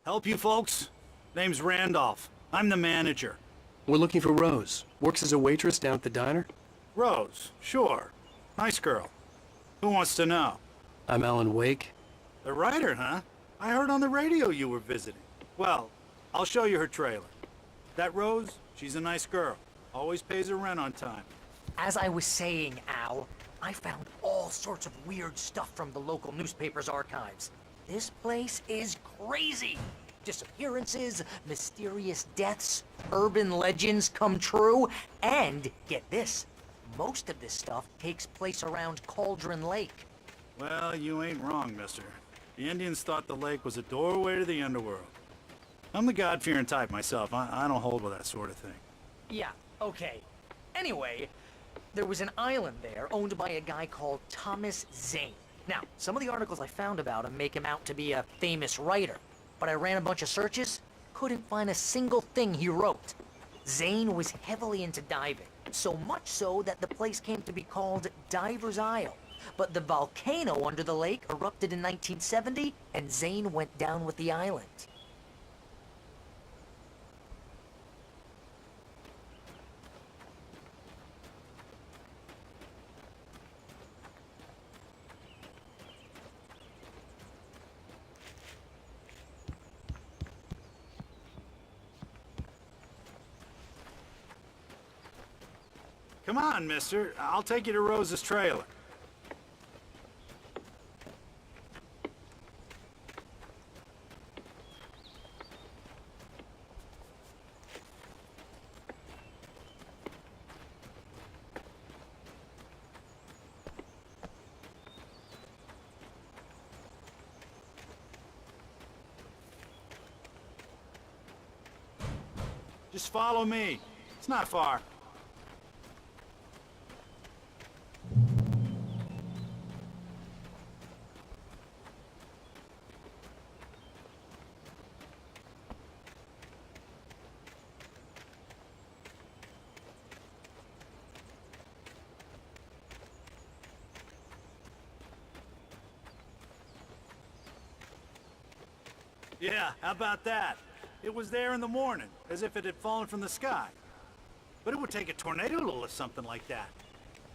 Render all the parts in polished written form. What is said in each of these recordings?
Help you folks? Name's Randolph. I'm the manager. We're looking for Rose. Works as a waitress down at the diner. Rose, sure. Nice girl. Who wants to know? I'm Alan Wake. The writer, huh? I heard on the radio you were visiting. Well, I'll show you her trailer. That Rose, she's a nice girl. Always pays her rent on time. As I was saying, Al, I found all sorts of weird stuff from the local newspaper's archives. This place is crazy. Disappearances, mysterious deaths, urban legends come true, and get this, most of this stuff takes place around Cauldron Lake. Well, you ain't wrong, mister. The Indians thought the lake was a doorway to the underworld. I'm the God-fearing type myself. I don't hold with that sort of thing. Yeah, okay. Anyway, there was an island there owned by a guy called Thomas Zane. Now, some of the articles I found about him make him out to be a famous writer, but I ran a bunch of searches, couldn't find a single thing he wrote. Zane was heavily into diving, so much so that the place came to be called Diver's Isle. But the volcano under the lake erupted in 1970, and Zane went down with the island. Come on, mister. I'll take you to Rose's trailer. Just follow me. It's not far. Yeah, how about that? It was there in the morning, as if it had fallen from the sky. But it would take a tornado to lift something like that.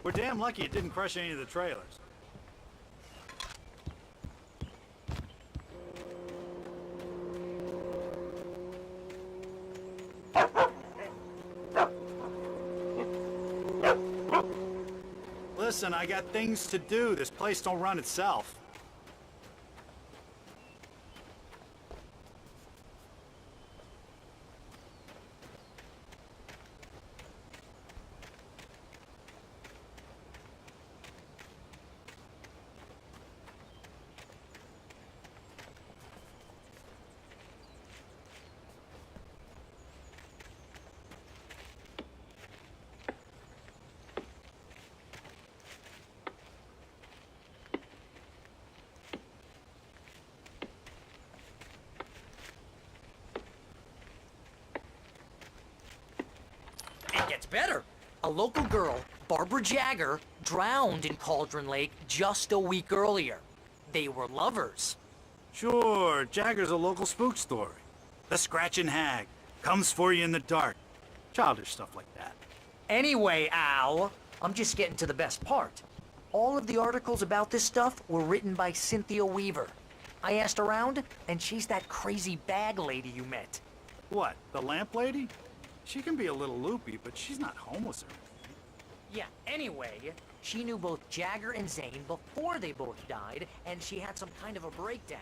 We're damn lucky it didn't crush any of the trailers. Listen, I got things to do. This place don't run itself. Gets better. A local girl, Barbara Jagger, drowned in Cauldron Lake just a week earlier. They were lovers. Sure, Jagger's a local spook story. The Scratching Hag comes for you in the dark. Childish stuff like that. Anyway, Al, I'm just getting to the best part. All of the articles about this stuff were written by Cynthia Weaver. I asked around, and she's that crazy bag lady you met. What, the lamp lady? She can be a little loopy, but she's not homeless or anything. Yeah, anyway, she knew both Jagger and Zane before they both died, and she had some kind of a breakdown.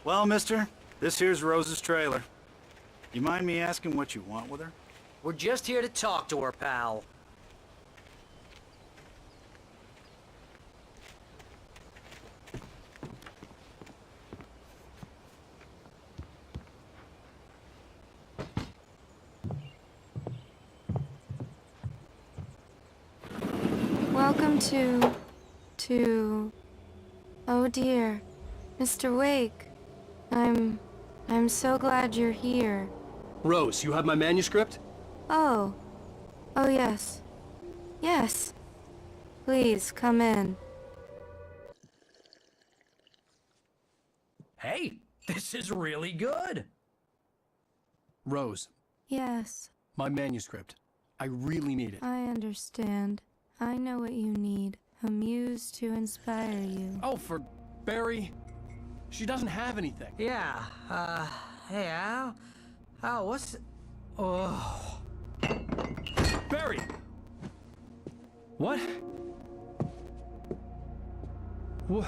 Well, mister, this here's Rose's trailer. You mind me asking what you want with her? We're just here to talk to her, pal. to... Oh dear, Mr. Wake. I'm so glad you're here. Rose, you have my manuscript? Oh. Oh yes. Yes. Please, come in. Hey, this is really good. Rose, Yes, my manuscript. I really need it. I understand. I know what you need. A muse to inspire you. Oh, for Barry? She doesn't have anything. Yeah, hey, Al? Al, what's... Oh... Barry! What? What?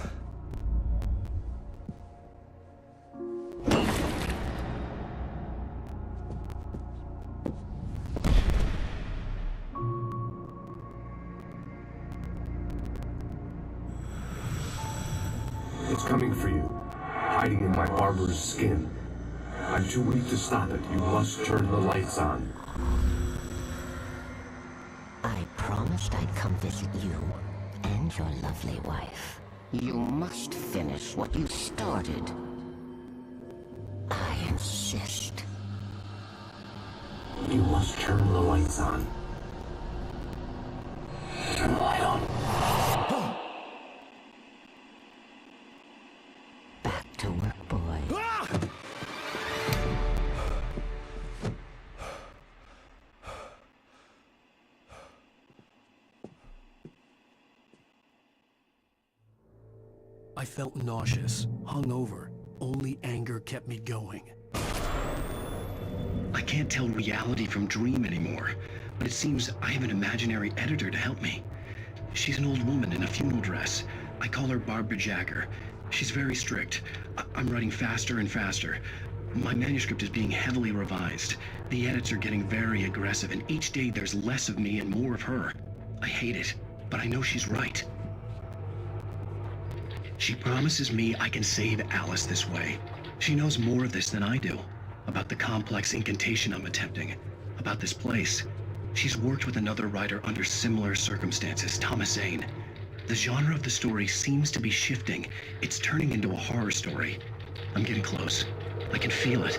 It's coming for you, hiding in my barber's skin. I'm too weak to stop it. You must turn the lights on. I promised I'd come visit you and your lovely wife. You must finish what you started. I insist. You must turn the lights on. Turn the light on. Back to work, boy. I felt nauseous, hungover. Only anger kept me going. I can't tell reality from dream anymore, but it seems I have an imaginary editor to help me. She's an old woman in a funeral dress. I call her Barbara Jagger. She's very strict. I'm writing faster and faster. My manuscript is being heavily revised. The edits are getting very aggressive, and each day there's less of me and more of her. I hate it, but I know she's right. She promises me I can save Alice this way. She knows more of this than I do. About the complex incantation I'm attempting. About this place. She's worked with another writer under similar circumstances, Thomas Zane. The genre of the story seems to be shifting. It's turning into a horror story. I'm getting close. I can feel it.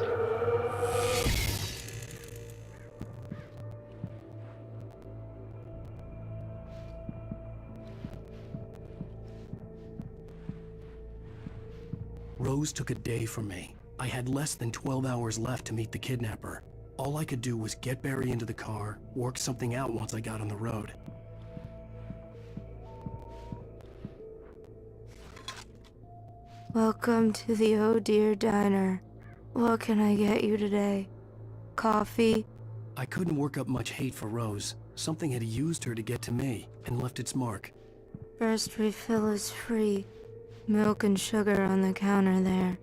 Rose took a day from me. I had less than 12 hours left to meet the kidnapper. All I could do was get Barry into the car, work something out once I got on the road. Welcome to the Oh Dear Diner. What can I get you today? Coffee? I couldn't work up much hate for Rose. Something had used her to get to me, and left its mark. First refill is free. Milk and sugar on the counter there.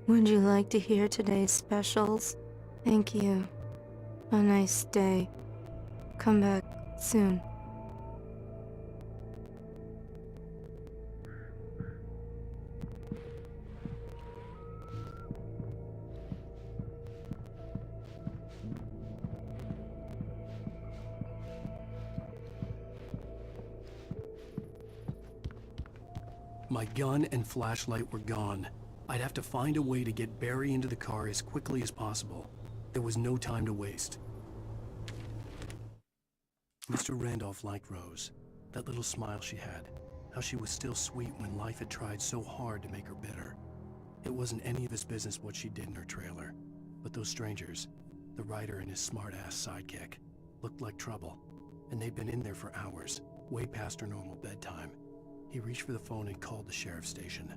Would you like to hear today's specials? Thank you. A nice day. Come back soon. My gun and flashlight were gone. I'd have to find a way to get Barry into the car as quickly as possible. There was no time to waste. Mr. Randolph liked Rose. That little smile she had. How she was still sweet when life had tried so hard to make her bitter. It wasn't any of his business what she did in her trailer. But those strangers, the writer and his smart-ass sidekick, looked like trouble. And they'd been in there for hours, way past her normal bedtime. He reached for the phone and called the sheriff's station.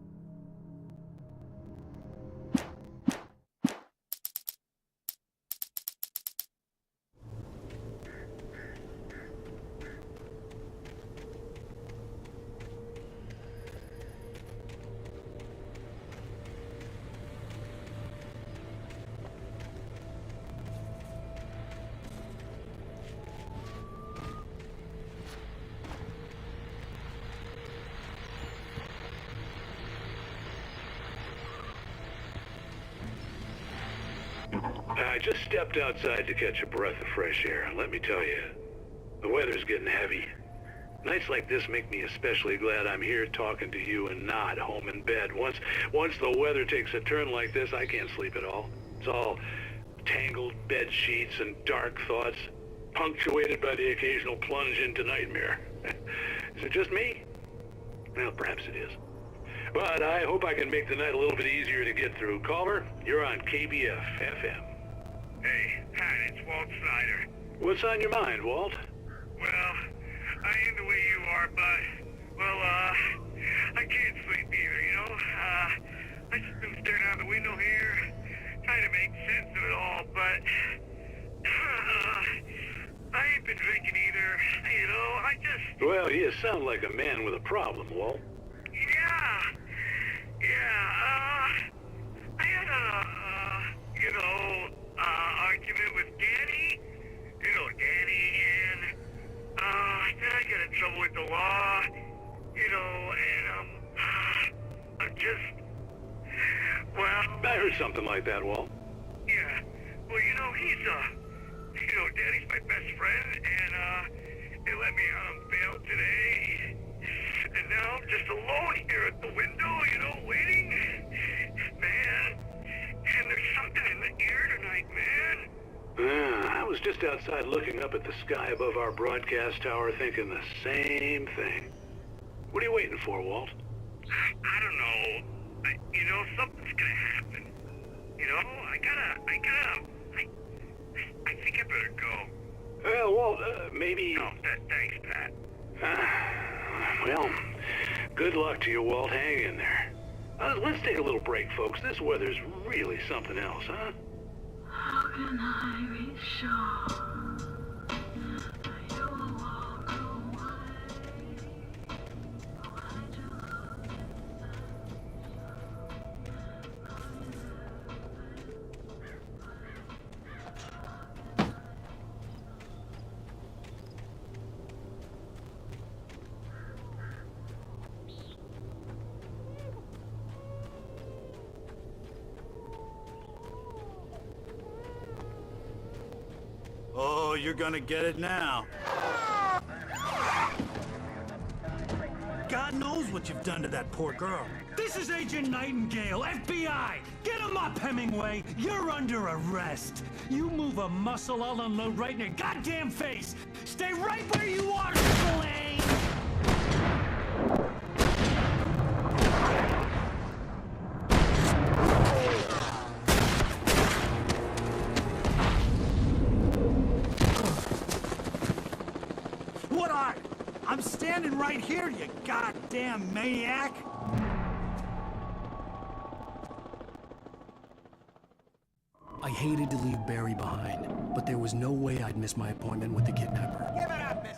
I just stepped outside to catch a breath of fresh air. Let me tell you, the weather's getting heavy. Nights like this make me especially glad I'm here talking to you and not home in bed. Once the weather takes a turn like this, I can't sleep at all. It's all tangled bed sheets and dark thoughts, punctuated by the occasional plunge into nightmare. Is it just me? Well, perhaps it is. But I hope I can make the night a little bit easier to get through. Caller, you're on KBF FM. Hey, Pat, it's Walt Snyder. What's on your mind, Walt? Well, I ain't the way you are, but, well, I can't sleep either, you know? I just been staring out the window here, trying to make sense of it all, but, I ain't been drinking either, you know? I just... Well, you sound like a man with a problem, Walt. I had a, argument with Danny. You know, Danny, and, then I got in trouble with the law, you know, and, I'm just, well... I heard something like that, Walt. Yeah, well, you know, Danny's my best friend, and, they let me out on bail today, and now I'm just alone here at the window, you know, waiting, man, and there's something in the air tonight, man. I was just outside looking up at the sky above our broadcast tower thinking the same thing. What are you waiting for, Walt? I don't know. You know, something's gonna happen. You know, I think I better go. Well, Walt, maybe... No, thanks, Pat. Well, good luck to you, Walt. Hang in there. Let's take a little break, folks. This weather's really something else, huh? How can I be sure that you will walk away? Why do Oh, you're gonna get it now. God knows what you've done to that poor girl. This is Agent Nightingale, FBI! Get him up, Hemingway! You're under arrest! You move a muscle, I'll unload right in your goddamn face! Stay right where you are, Lane! What are? I'm standing right here, you goddamn maniac! I hated to leave Barry behind, but there was no way I'd miss my appointment with the kidnapper. Give it up, miss!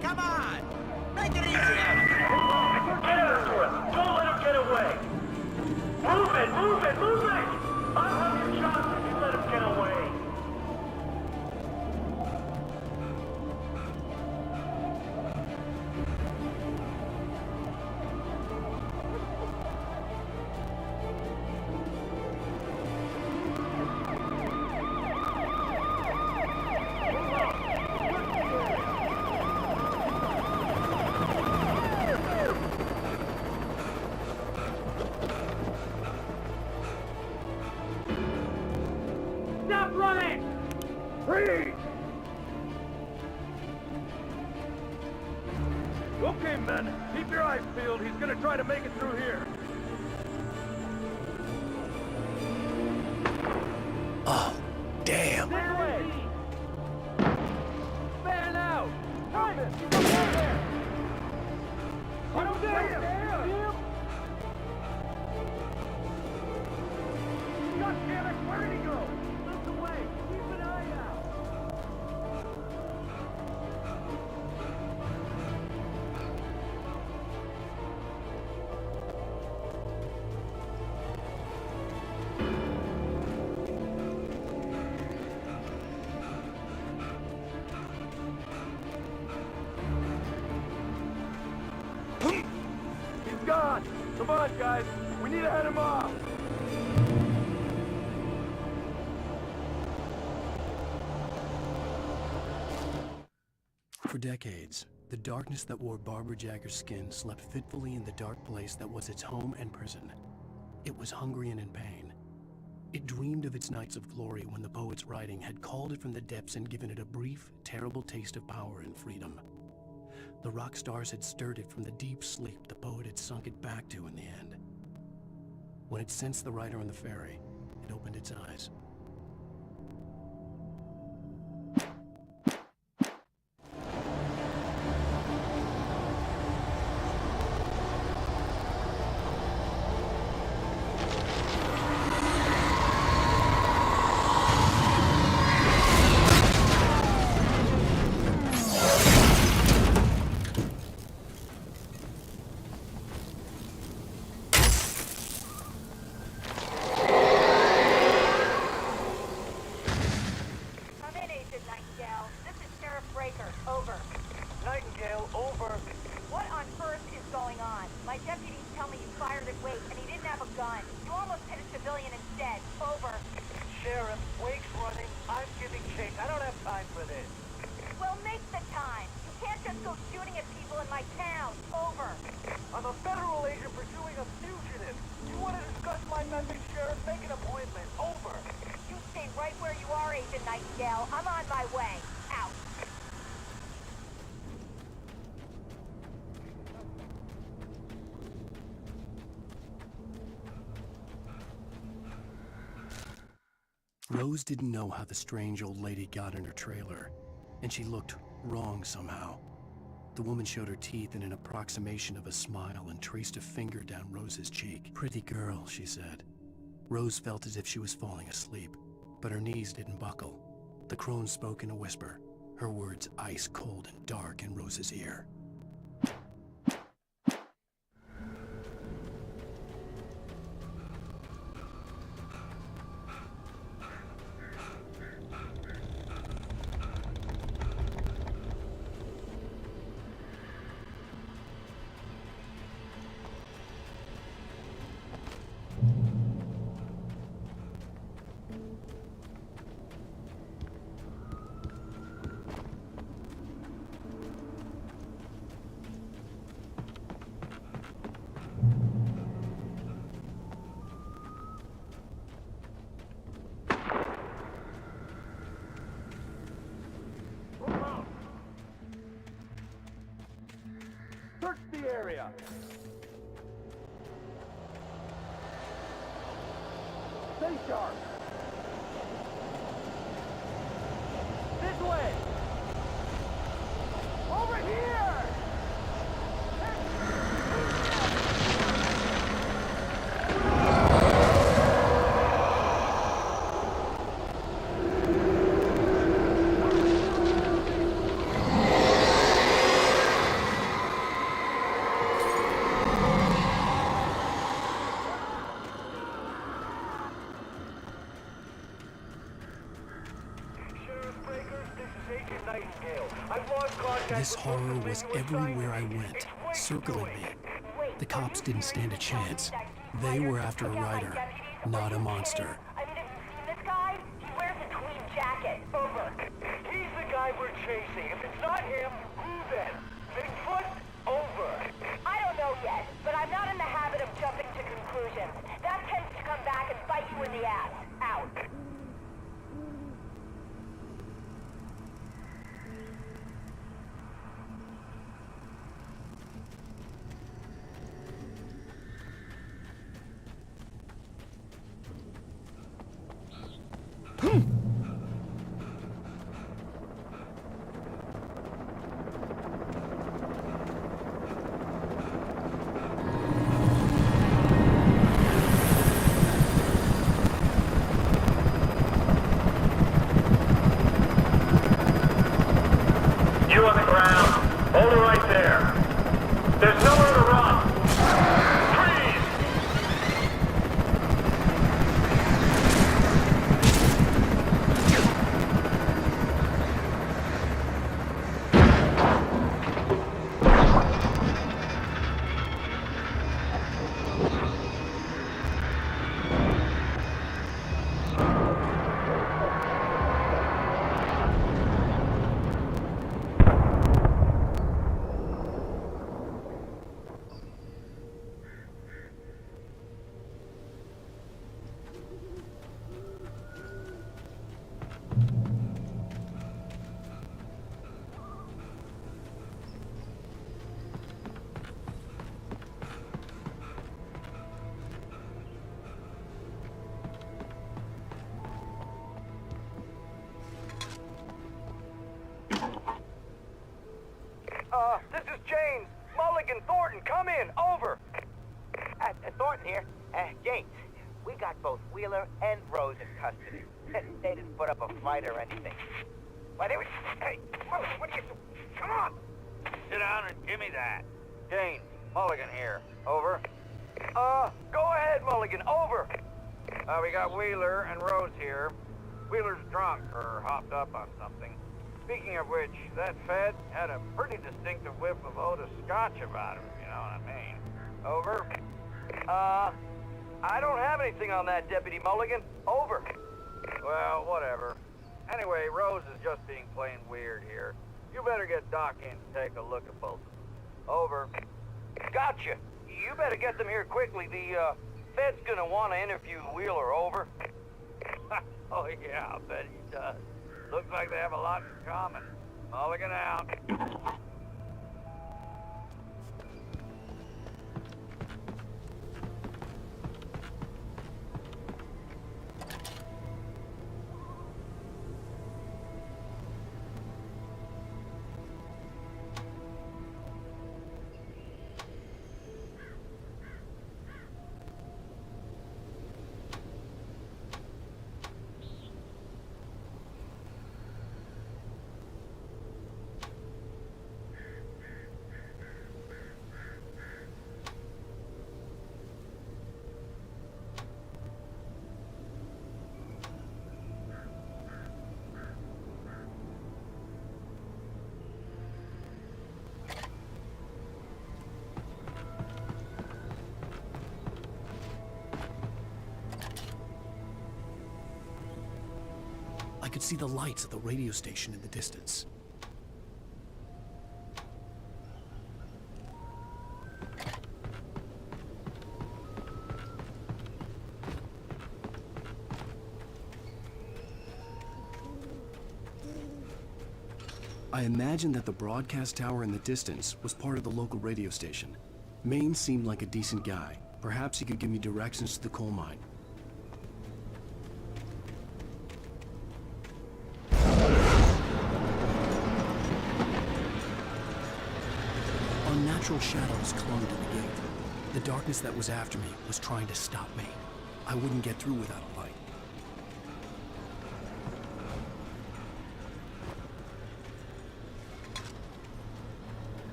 Come on! Make it easy! Get after him! Don't let him get away! Move it! Move it! Move it! I'll have your shot if you let him get away! Stop running! Freeze! Okay, men. Keep your eyes peeled. He's gonna try to make it through here. Oh, damn. Fan out! Thomas! Come there! I don't see him! God damn it! Where did he go? Moved away! Come on, guys. We need to head him off. For decades, the darkness that wore Barbara Jagger's skin slept fitfully in the dark place that was its home and prison. It was hungry and in pain. It dreamed of its nights of glory when the poet's writing had called it from the depths and given it a brief, terrible taste of power and freedom. The rock stars had stirred it from the deep sleep the poet had sunk it back to in the end. When it sensed the writer on the ferry, it opened its eyes. Rose didn't know how the strange old lady got in her trailer, and she looked wrong somehow. The woman showed her teeth in an approximation of a smile and traced a finger down Rose's cheek. "Pretty girl," she said. Rose felt as if she was falling asleep, but her knees didn't buckle. The crone spoke in a whisper, her words ice cold and dark in Rose's ear. Search the area. Stay sharp. This way. Over here. This horror was everywhere I went, circling me. The cops didn't stand a chance. They were after a writer, not a monster. I mean, have you seen this guy? He wears a tweed jacket. Over. He's the guy we're chasing. If it's not him, who then? Bigfoot? Over. I don't know yet, but I'm not in the habit of jumping to conclusions. That tends to come back and bite you in the ass. Out. You on the ground. Hold it right there. There's nowhere to run. Freeze! here? James, we got both Wheeler and Rose in custody. They didn't put up a fight or anything. Why, they were... Hey, what are you... Come on! Sit down and give me that. James, Mulligan here. Over. Go ahead, Mulligan. Over. We got Wheeler and Rose here. Wheeler's drunk or hopped up on something. Speaking of which, that Fed had a pretty distinctive whiff of Otis Scotch about him, if you know what I mean. Over. I don't have anything on that, Deputy Mulligan. Over. Well, whatever. Anyway, Rose is just being plain weird here. You better get Doc in to take a look at both of them. Over. Gotcha. You better get them here quickly. The, Fed's gonna want to interview Wheeler. Over. Oh, yeah, I bet he does. Looks like they have a lot in common. Mulligan out. I could see the lights of the radio station in the distance. I imagined that the broadcast tower in the distance was part of the local radio station. Maine seemed like a decent guy. Perhaps he could give me directions to the coal mine. Unnatural shadows clung to the gate. The darkness that was after me was trying to stop me. I wouldn't get through without a light.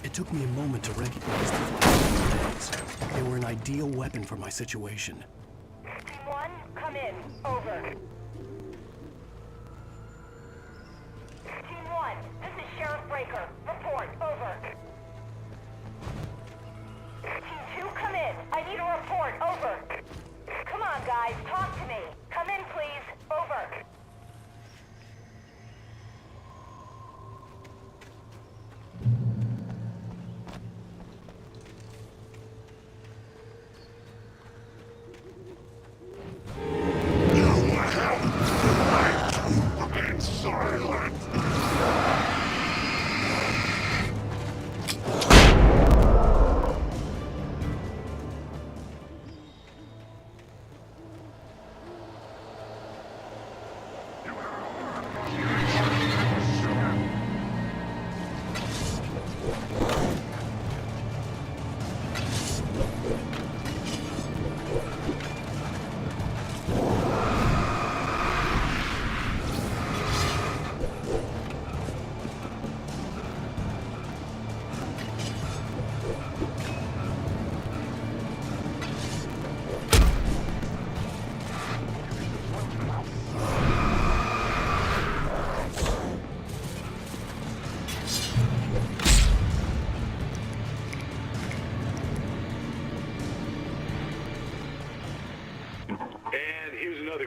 It took me a moment to recognize the flashbangs. They were an ideal weapon for my situation. Team 1, come in. Over.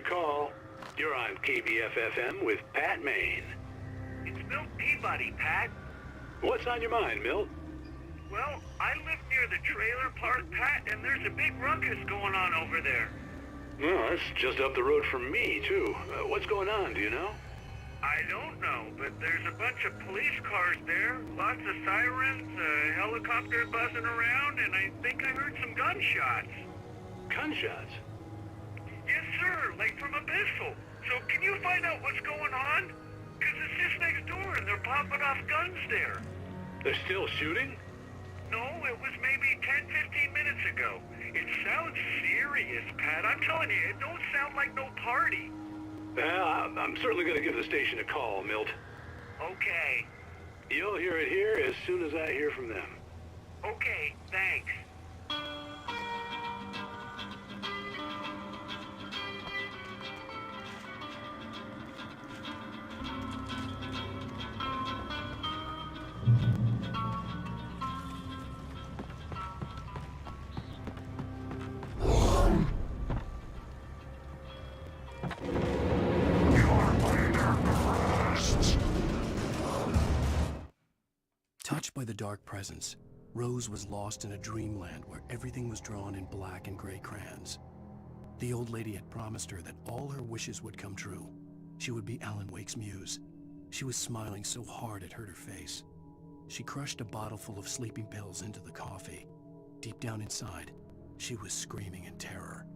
Good call. You're on KBF-FM with Pat Maine. It's Milt Peabody, Pat. What's on your mind, Milt? Well, I live near the trailer park, Pat, and there's a big ruckus going on over there. Well, that's just up the road from me, too. What's going on, do you know? I don't know, but there's a bunch of police cars there, lots of sirens, a helicopter buzzing around, and I think I heard some gunshots. Gunshots? Yes, sir, like from a pistol. So can you find out what's going on? Because it's just next door and they're popping off guns there. They're still shooting? No, it was maybe 10, 15 minutes ago. It sounds serious, Pat. I'm telling you, it don't sound like no party. Well, I'm certainly going to give the station a call, Milt. Okay. You'll hear it here as soon as I hear from them. Okay, thanks. Touched by the dark presence, Rose was lost in a dreamland where everything was drawn in black and gray crayons. The old lady had promised her that all her wishes would come true. She would be Alan Wake's muse. She was smiling so hard it hurt her face. She crushed a bottle full of sleeping pills into the coffee. Deep down inside, she was screaming in terror.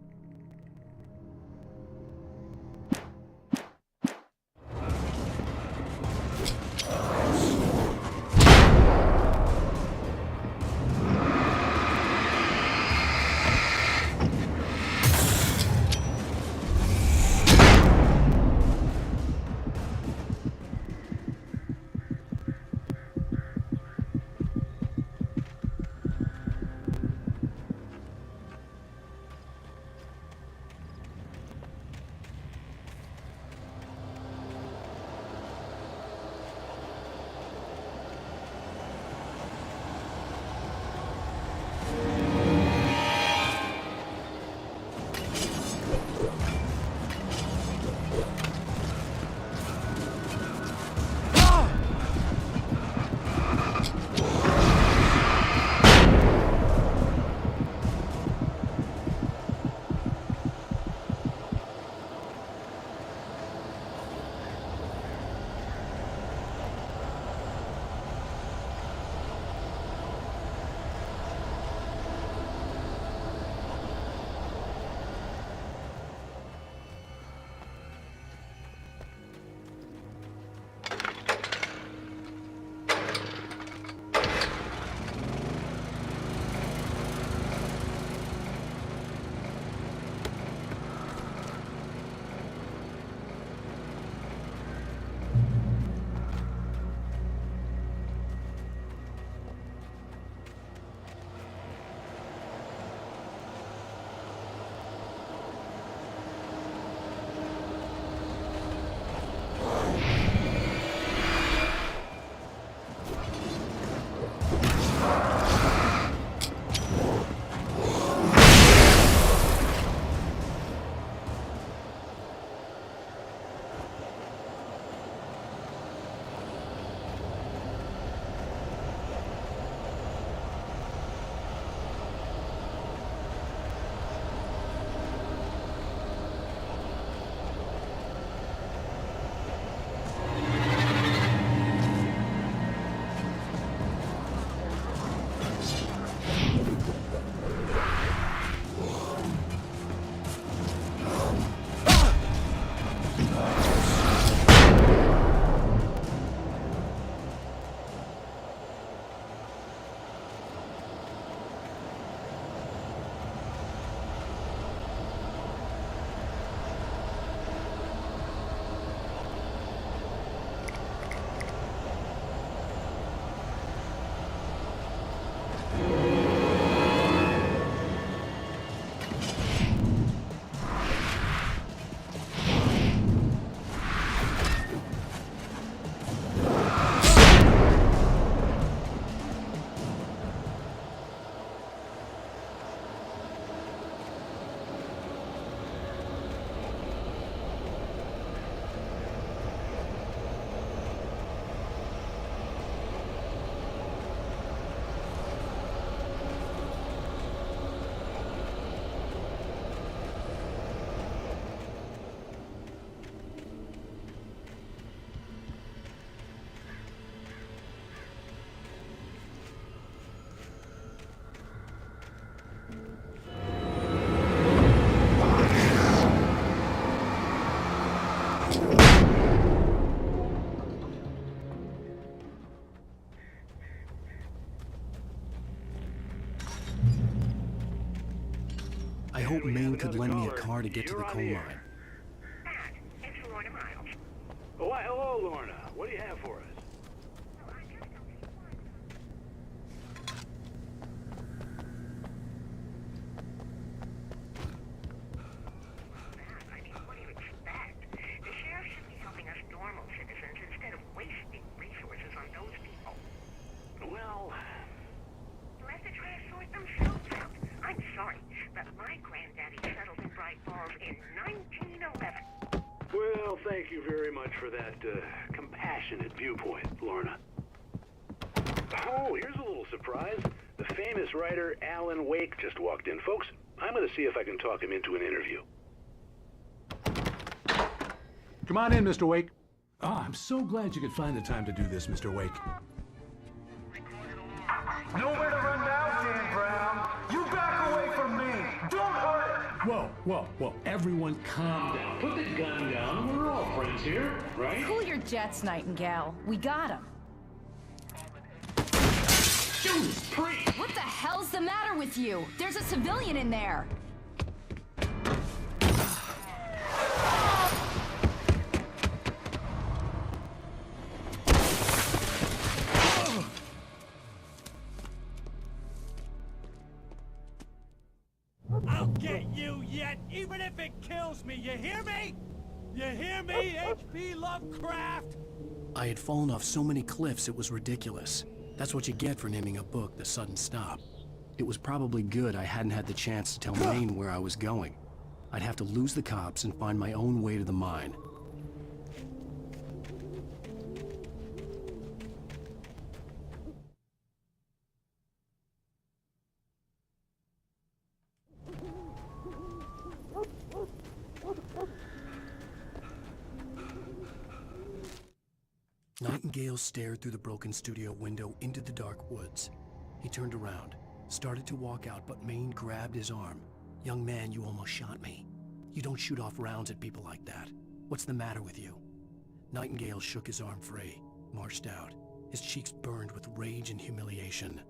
hope we have Maine could another lend me a caller. car to get to You're the on coal the mine. air. Pat, it's Lorna Miles. Oh, why, hello, Lorna. What do you have for us? Oh, I just don't see why. Pat, I mean, what do you expect? The sheriff should be helping us normal citizens instead of wasting resources on those people. Well, You'll have to try to sort themselves out. I'm sorry, but my granddaddy settled in Bright Falls in 1911. well, thank you very much for that compassionate viewpoint, Lorna. Oh, here's a little surprise. The famous writer Alan Wake just walked in. Folks, I'm going to see if I can talk him into an interview. Come on in, Mr. Wake. Oh, I'm so glad you could find the time to do this, Mr. Wake. Nowhere to run now, Dan Brown. You back away from me. Don't hurt it. Whoa, whoa, whoa. Everyone calm down. Put the gun down. We're all friends here, right? Cool your jets, Nightingale. We got him. Judas Priest! What the hell's the matter with you? There's a civilian in there. I'll get you yet, even if it kills me. You hear me? You hear me, H.P. Lovecraft? I had fallen off so many cliffs it was ridiculous. That's what you get for naming a book The Sudden Stop. It was probably good I hadn't had the chance to tell Maine where I was going. I'd have to lose the cops and find my own way to the mine. Nightingale stared through the broken studio window into the dark woods. He turned around, started to walk out, but Maine grabbed his arm. "Young man, you almost shot me. You don't shoot off rounds at people like that. What's the matter with you?" Nightingale shook his arm free, marched out. His cheeks burned with rage and humiliation.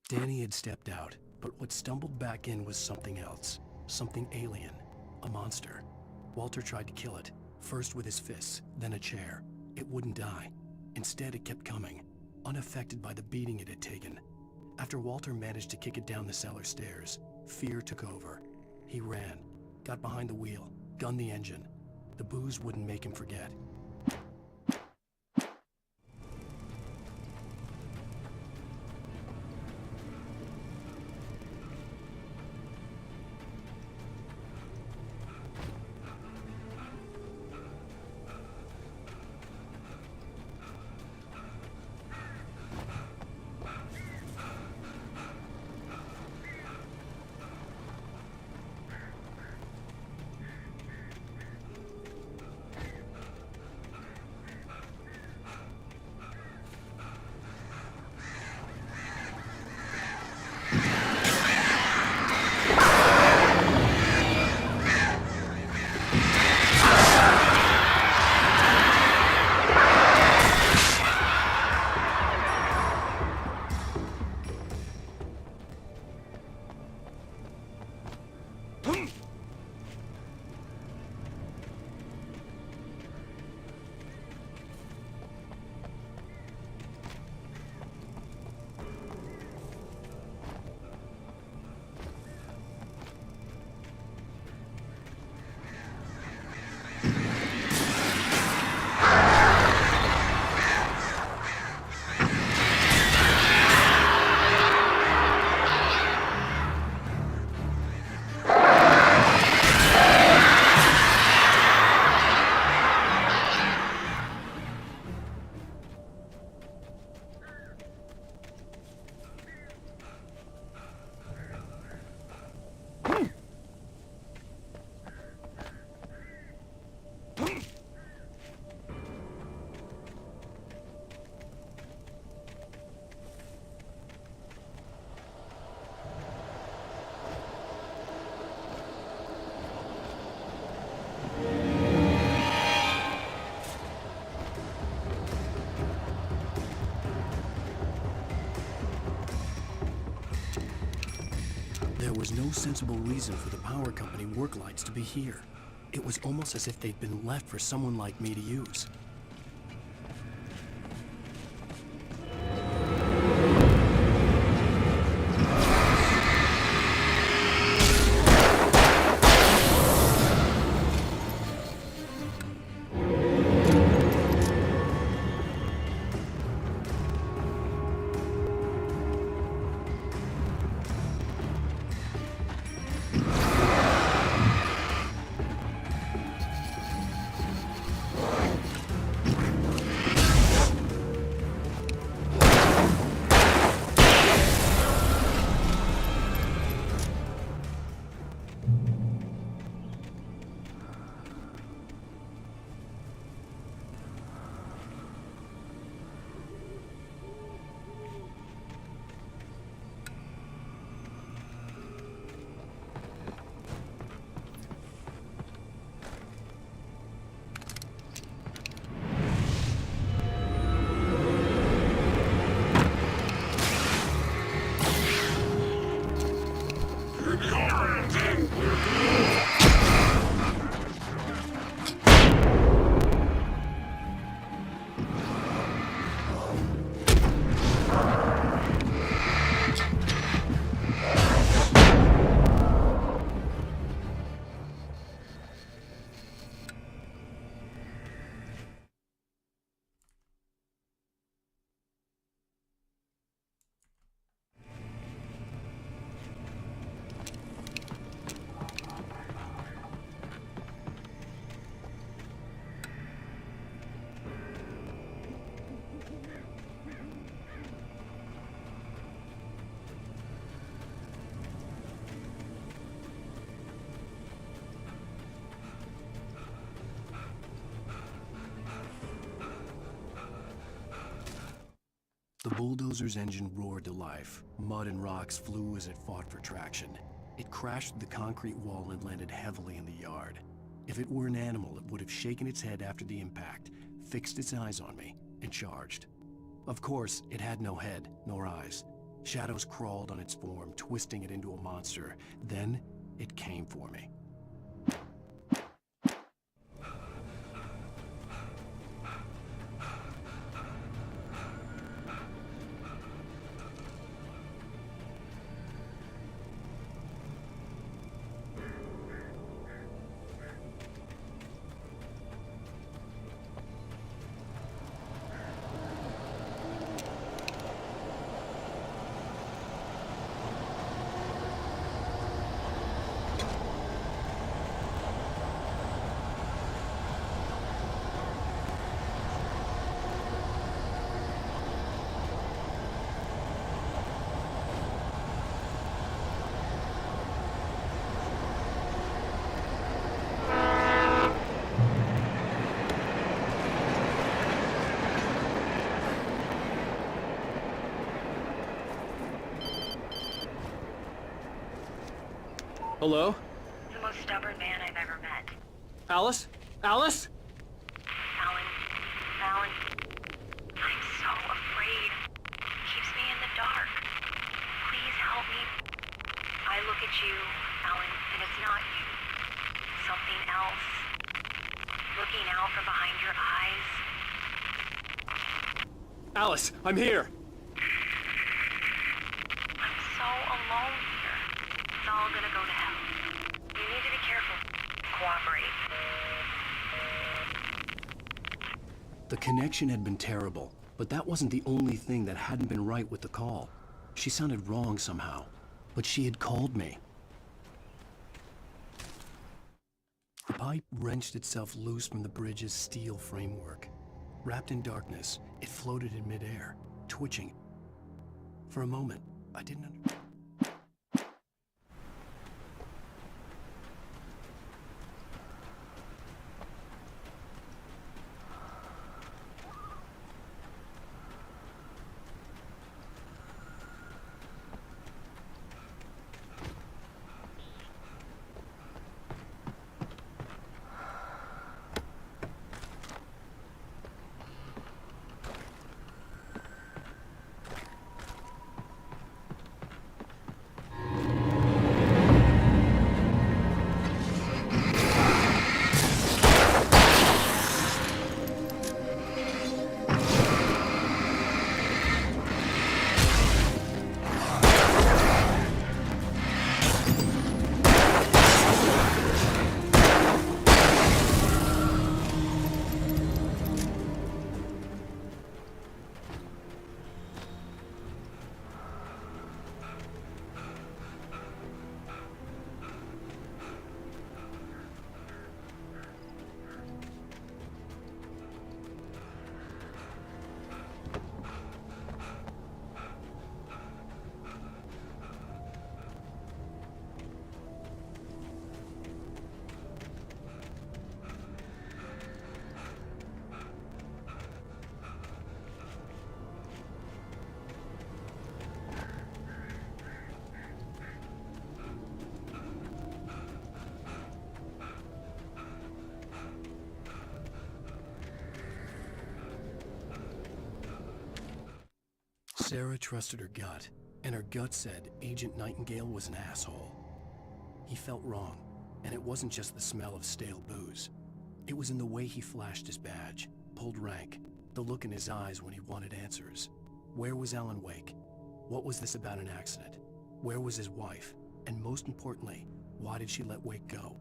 Danny had stepped out, but what stumbled back in was something else. Something alien. A monster. Walter tried to kill it, first with his fists, then a chair. It wouldn't die. Instead, it kept coming, unaffected by the beating it had taken. After Walter managed to kick it down the cellar stairs, fear took over. He ran, got behind the wheel, gunned the engine. The booze wouldn't make him forget. There was no sensible reason for the power company work lights to be here. It was almost as if they'd been left for someone like me to use. The bulldozer's engine roared to life. Mud and rocks flew as it fought for traction. It crashed through the concrete wall and landed heavily in the yard. If it were an animal, it would have shaken its head after the impact, fixed its eyes on me, and charged. Of course, it had no head, nor eyes. Shadows crawled on its form, twisting it into a monster. Then, it came for me. Hello? The most stubborn man I've ever met. Alice? Alice? Alan, I'm so afraid. He keeps me in the dark. Please help me. I look at you, Alan, and it's not you. Something else. Looking out from behind your eyes. Alice, I'm here. I'm so alone here. It's all gonna go to hell. You need to be careful. Cooperate. The connection had been terrible, but that wasn't the only thing that hadn't been right with the call. She sounded wrong somehow, but she had called me. The pipe wrenched itself loose from the bridge's steel framework. Wrapped in darkness, it floated in midair, twitching. For a moment, I didn't understand. Sarah trusted her gut, and her gut said Agent Nightingale was an asshole. He felt wrong, and it wasn't just the smell of stale booze. It was in the way he flashed his badge, pulled rank, the look in his eyes when he wanted answers. Where was Alan Wake? What was this about an accident? Where was his wife? And most importantly, why did she let Wake go?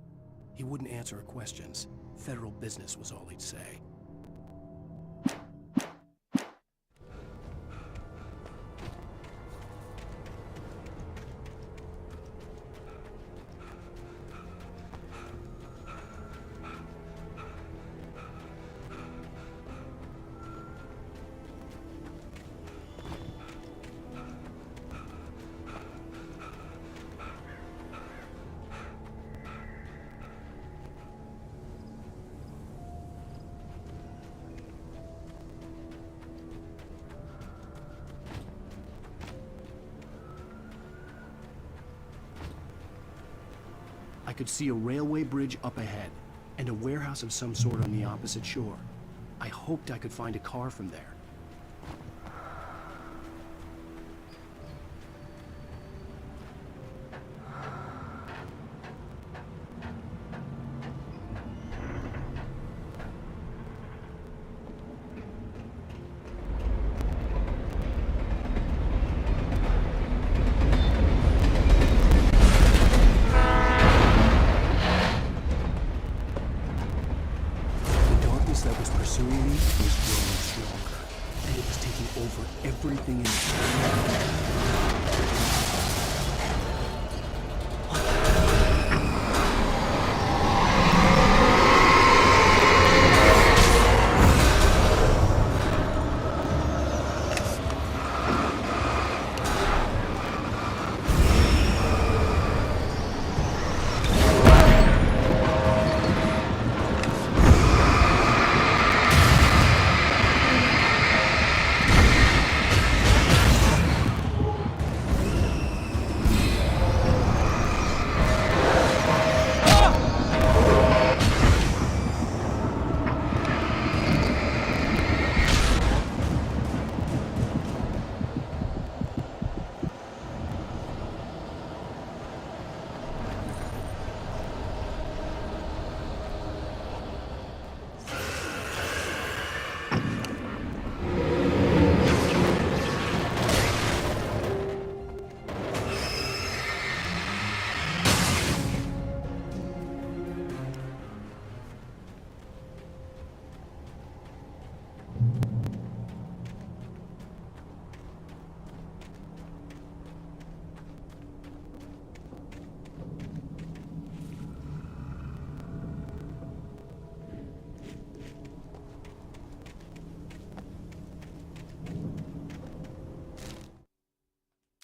He wouldn't answer her questions. Federal business was all he'd say. I could see a railway bridge up ahead, and a warehouse of some sort on the opposite shore. I hoped I could find a car from there. everything in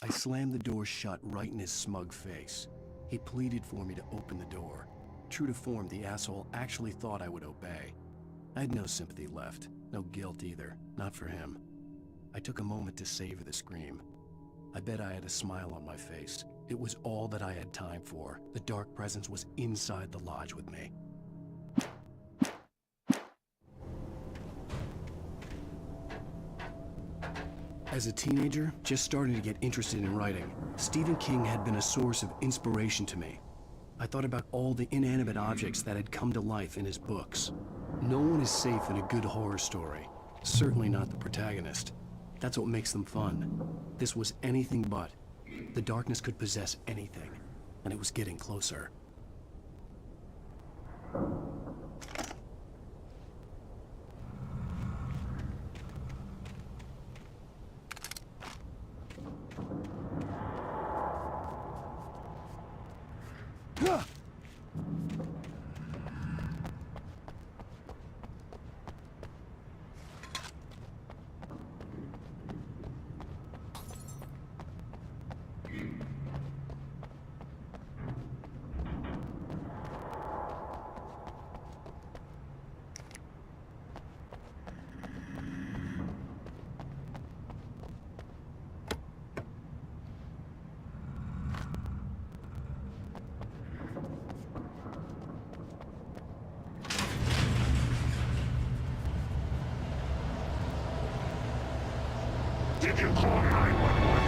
I slammed the door shut right in his smug face. He pleaded for me to open the door. True to form, the asshole actually thought I would obey. I had no sympathy left, no guilt either, not for him. I took a moment to savor the scream. I bet I had a smile on my face. It was all that I had time for. The dark presence was inside the lodge with me. As a teenager, just starting to get interested in writing, Stephen King had been a source of inspiration to me. I thought about all the inanimate objects that had come to life in his books. No one is safe in a good horror story. Certainly not the protagonist. That's what makes them fun. This was anything but. The darkness could possess anything, and it was getting closer. Did you call 911?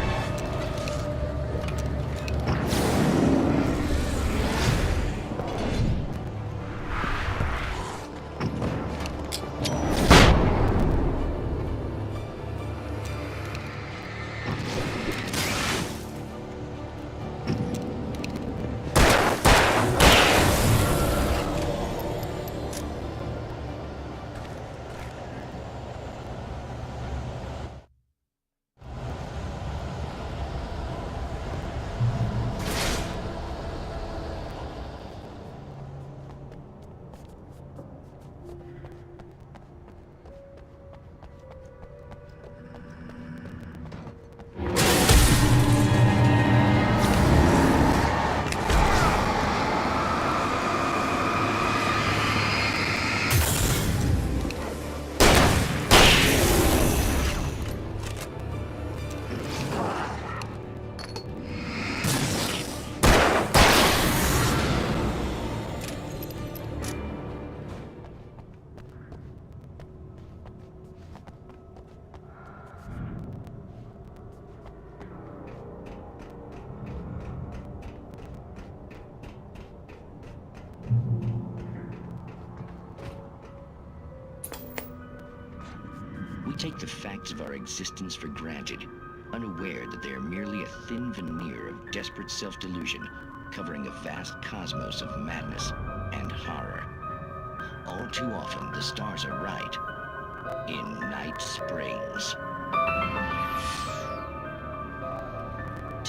We take the facts of our existence for granted, unaware that they are merely a thin veneer of desperate self-delusion covering a vast cosmos of madness and horror. All too often, the stars are right. In Night Springs.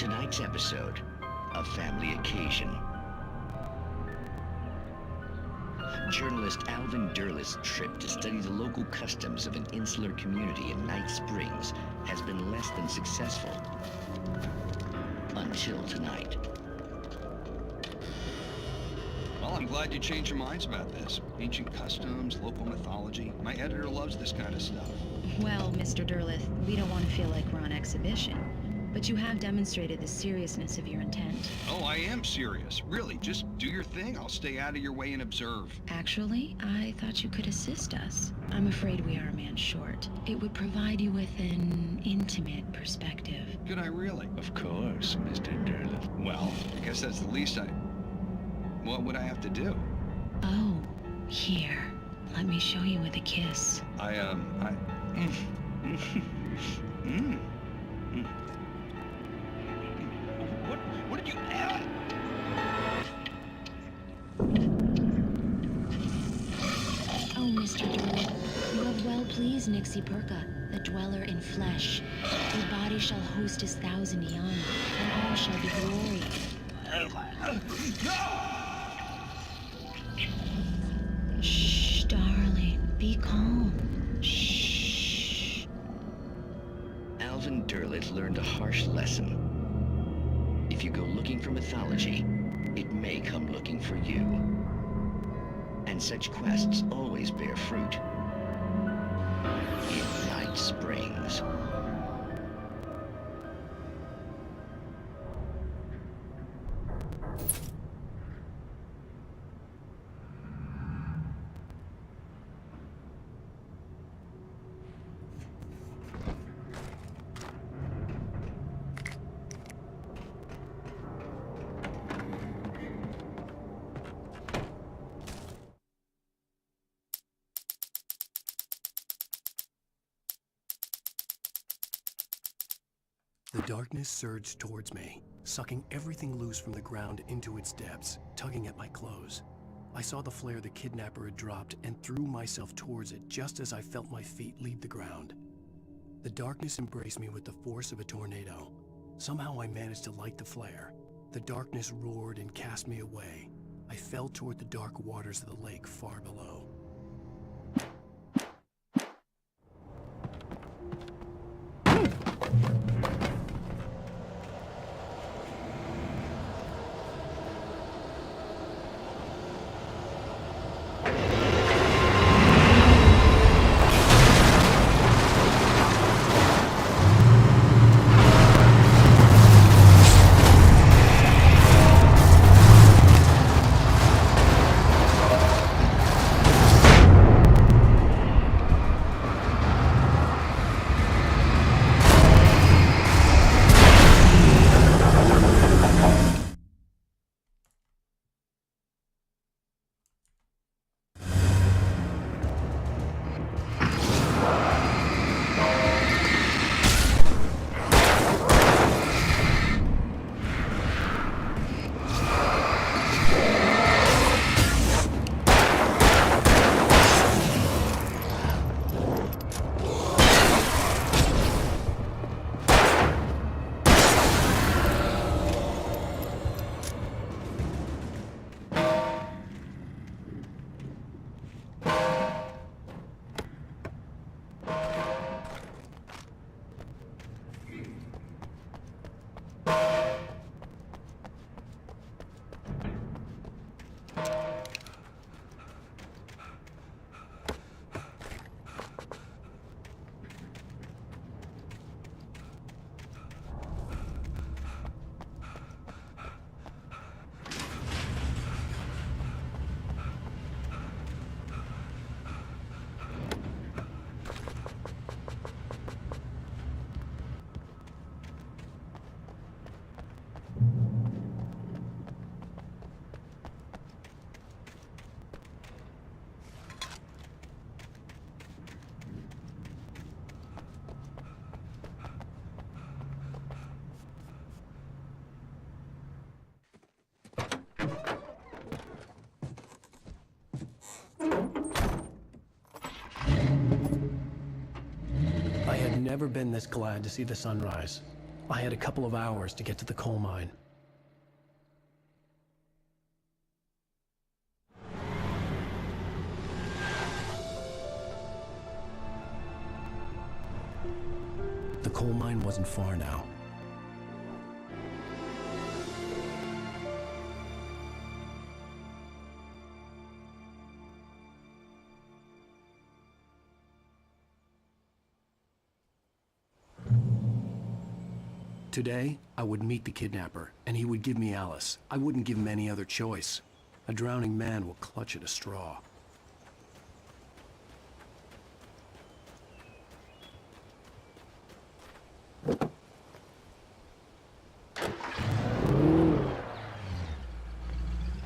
tonight's episode, A Family Occasion. Journalist Alvin Derleth's trip to study the local customs of an insular community in Night Springs has been less than successful. Until tonight. Well, I'm glad you changed your minds about this. Ancient customs, local mythology. My editor loves this kind of stuff. Well, Mr. Derleth, we don't want to feel like we're on exhibition. But you have demonstrated the seriousness of your intent. Oh, I am serious. Really, just do your thing. I'll stay out of your way and observe. Actually, I thought you could assist us. I'm afraid we are a man short. It would provide you with an intimate perspective. Could I really? Of course, Mr. Derleth. Well, I guess that's the least I... What would I have to do? Oh, here. Let me show you with a kiss. What did you... Oh, Mr. Derleth, you have well pleased Nixie Perka, the dweller in flesh. Your body shall host his 1,000 young, and all shall be glory. Shh, darling, be calm. Shh. Alvin Derleth learned a harsh lesson. If you go looking for mythology, it may come looking for you. And such quests always bear fruit. In Night Springs. The darkness surged towards me, sucking everything loose from the ground into its depths, tugging at my clothes. I saw the flare the kidnapper had dropped and threw myself towards it just as I felt my feet leave the ground. The darkness embraced me with the force of a tornado. Somehow I managed to light the flare. The darkness roared and cast me away. I fell toward the dark waters of the lake far below. I had never been this glad to see the sunrise. I had a couple of hours to get to the coal mine. The coal mine wasn't far now. Today, I would meet the kidnapper, and he would give me Alice. I wouldn't give him any other choice. A drowning man will clutch at a straw.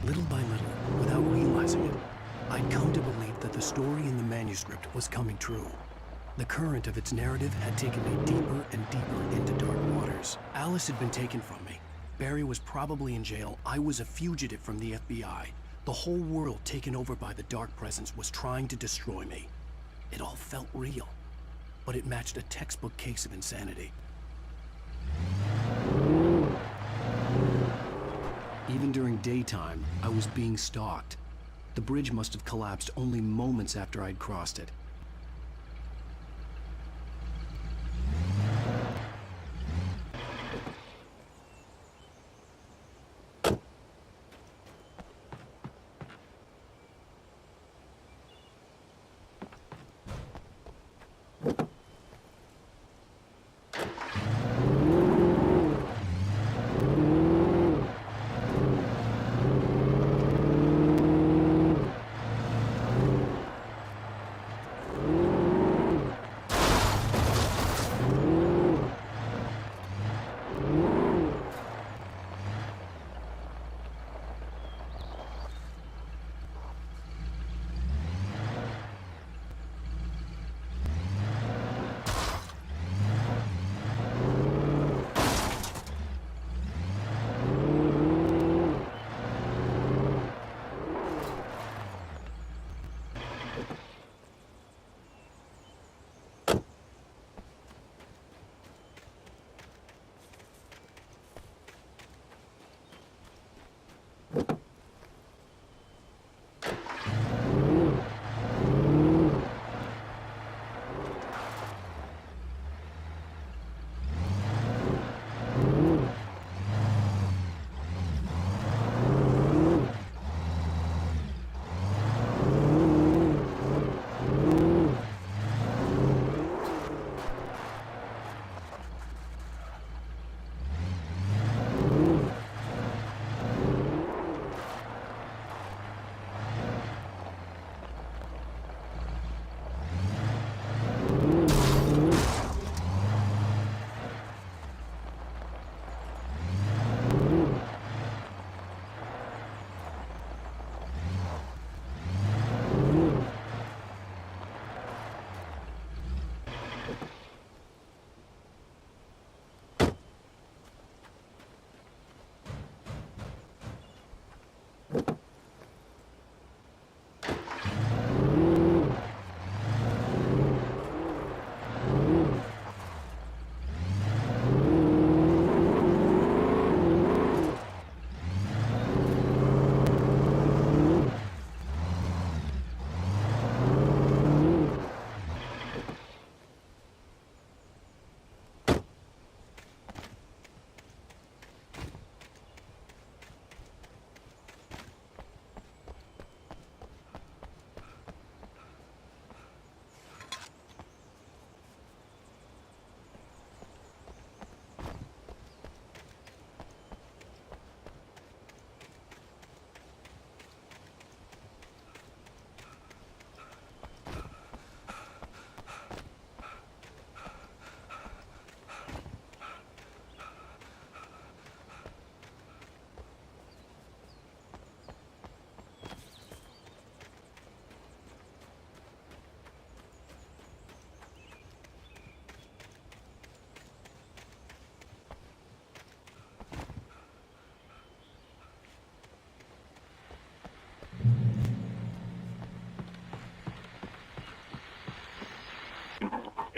Little by little, without realizing it, I'd come to believe that the story in the manuscript was coming true. The current of its narrative had taken me deeper and deeper into dark waters. Alice had been taken from me. Barry was probably in jail. I was a fugitive from the FBI. The whole world taken over by the dark presence was trying to destroy me. It all felt real, but it matched a textbook case of insanity. Even during daytime, I was being stalked. The bridge must have collapsed only moments after I'd crossed it.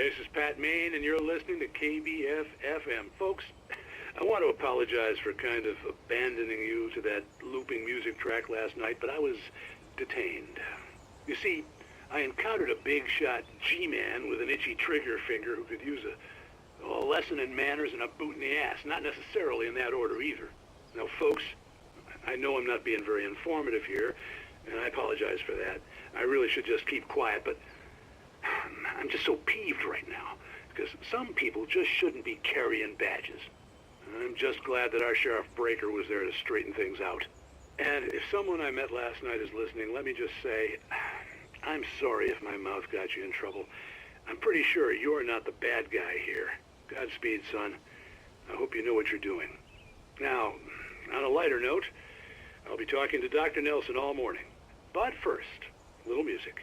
This is Pat Main, and you're listening to KBF-FM. Folks, I want to apologize for kind of abandoning you to that looping music track last night, but I was detained. You see, I encountered a big-shot G-man with an itchy trigger finger who could use a lesson in manners and a boot in the ass, not necessarily in that order either. Now, folks, I know I'm not being very informative here, and I apologize for that. I really should just keep quiet, but I'm just so peeved right now, because some people just shouldn't be carrying badges. I'm just glad that our Sheriff Breaker was there to straighten things out. And if someone I met last night is listening, let me just say, I'm sorry if my mouth got you in trouble. I'm pretty sure you're not the bad guy here. Godspeed, son. I hope you know what you're doing. Now, on a lighter note, I'll be talking to Dr. Nelson all morning. But first, a little music.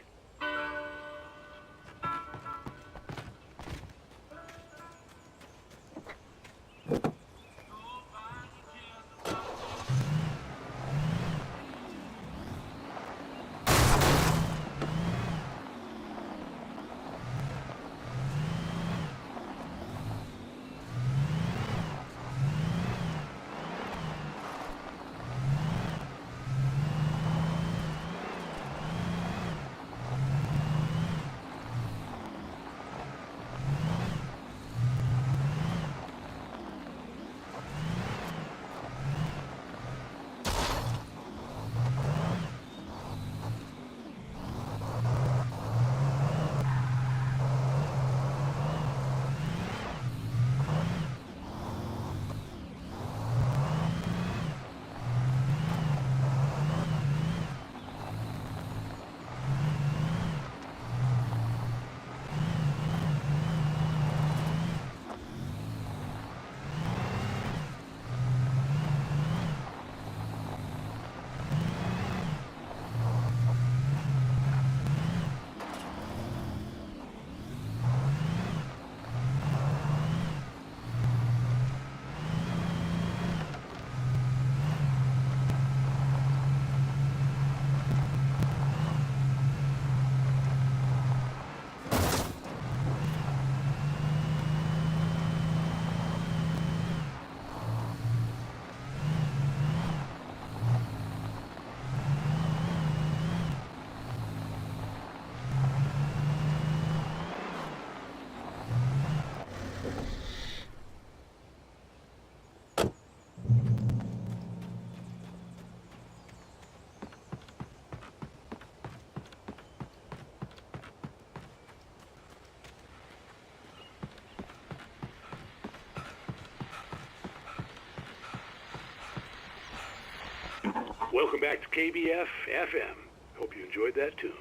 Welcome back to KBF-FM. Hope you enjoyed that tune.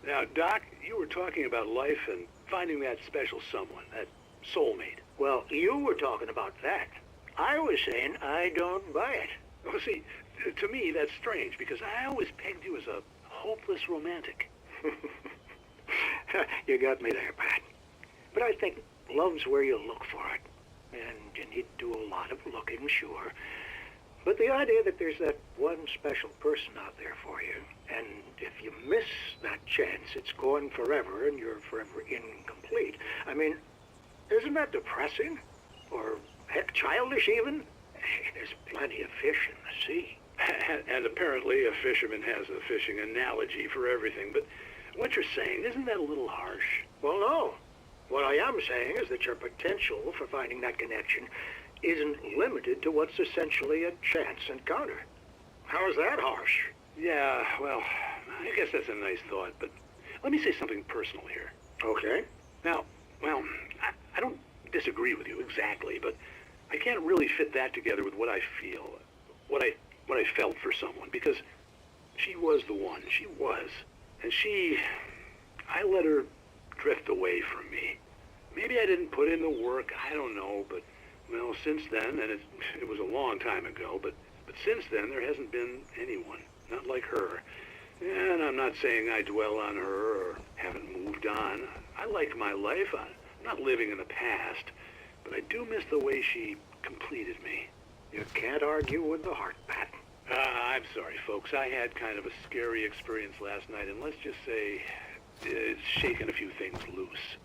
Now, Doc, you were talking about life and finding that special someone, that soulmate. Well, you were talking about that. I was saying I don't buy it. Well, see, to me, that's strange, because I always pegged you as a hopeless romantic. You got me there, Pat. But I think love's where you look for it. And you need to do a lot of looking, sure. But the idea that there's that one special person out there for you, and if you miss that chance, it's gone forever, and you're forever incomplete. I mean, isn't that depressing? Or, heck, childish even? There's plenty of fish in the sea. And apparently a fisherman has a fishing analogy for everything, but what you're saying, isn't that a little harsh? Well, no. What I am saying is that your potential for finding that connection isn't limited to what's essentially a chance encounter. How is that harsh? Yeah, well, I guess that's a nice thought, but let me say something personal here. Okay. Now, well, I don't disagree with you exactly, but I can't really fit that together with what I feel, what I felt for someone, because she was the one. She was. And I let her drift away from me. Maybe I didn't put in the work, I don't know, but, well, since then, and it was a long time ago, but since then there hasn't been anyone, not like her. And I'm not saying I dwell on her or haven't moved on. I like my life. I'm not living in the past, but I do miss the way she completed me. You can't argue with the heart, Pat. I'm sorry, folks. I had kind of a scary experience last night, and let's just say it's shaken a few things loose.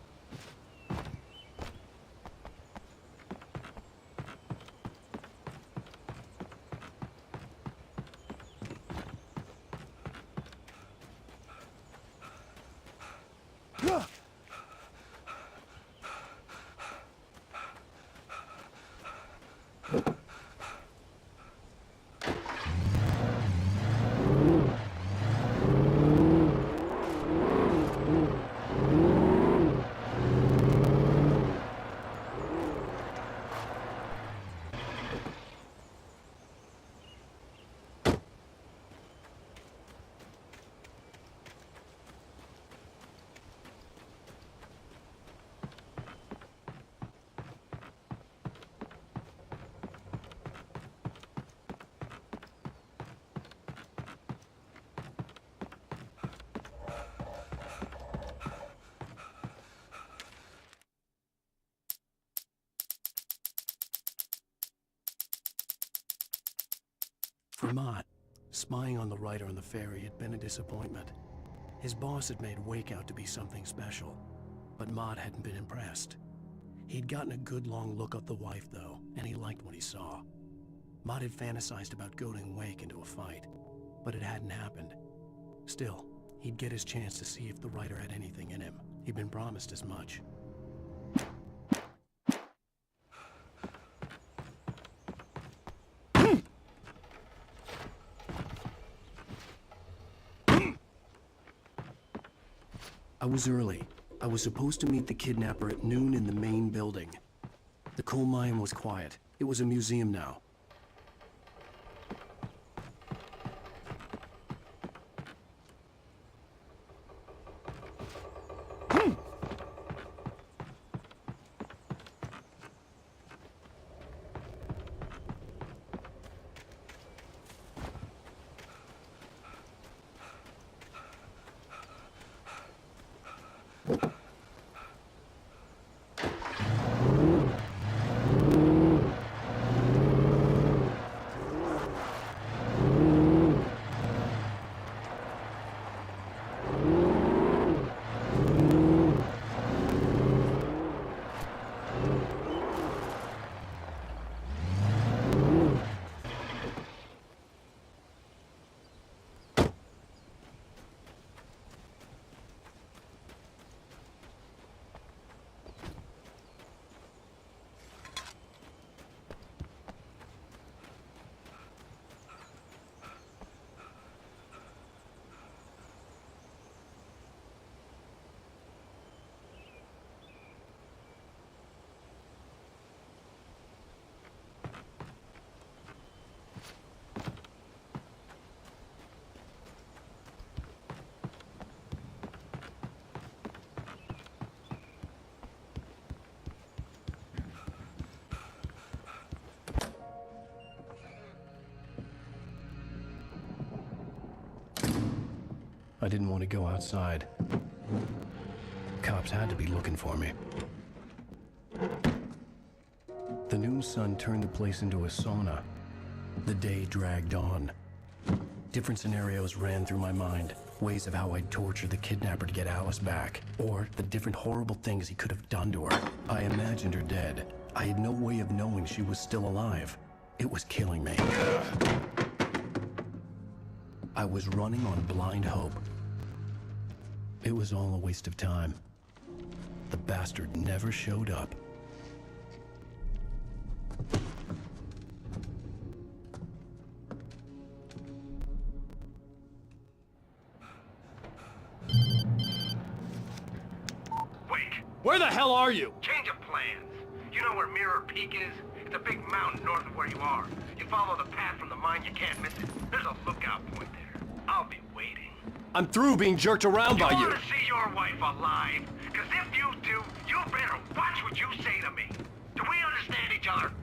For Mott, spying on the writer on the ferry had been a disappointment. His boss had made Wake out to be something special, but Mott hadn't been impressed. He'd gotten a good long look at the wife, though, and he liked what he saw. Mott had fantasized about goading Wake into a fight, but it hadn't happened. Still, he'd get his chance to see if the writer had anything in him. He'd been promised as much. I was early. I was supposed to meet the kidnapper at noon in the main building. The coal mine was quiet. It was a museum now. I didn't want to go outside. Cops had to be looking for me. The noon sun turned the place into a sauna. The day dragged on. Different scenarios ran through my mind. Ways of how I'd torture the kidnapper to get Alice back. Or the different horrible things he could have done to her. I imagined her dead. I had no way of knowing she was still alive. It was killing me. I was running on blind hope. It was all a waste of time. The bastard never showed up. Wake! Where the hell are you? Change of plans. You know where Mirror Peak is? It's a big mountain north of where you are. You follow the path from the mine, you can't miss it. There's a lookout point there. I'll be waiting. I'm through being jerked around by you. You want to see your wife alive? Because if you do, you better watch what you say to me. Do we understand each other?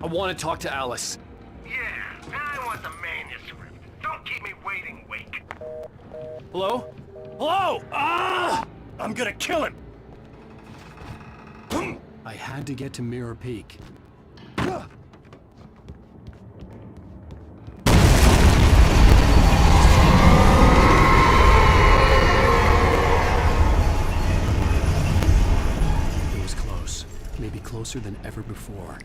I want to talk to Alice. Yeah, and I want the manuscript. Don't keep me waiting, Wake. Hello? Hello! Ah! I'm gonna kill him! I had to get to Mirror Peak. Maybe closer than ever before.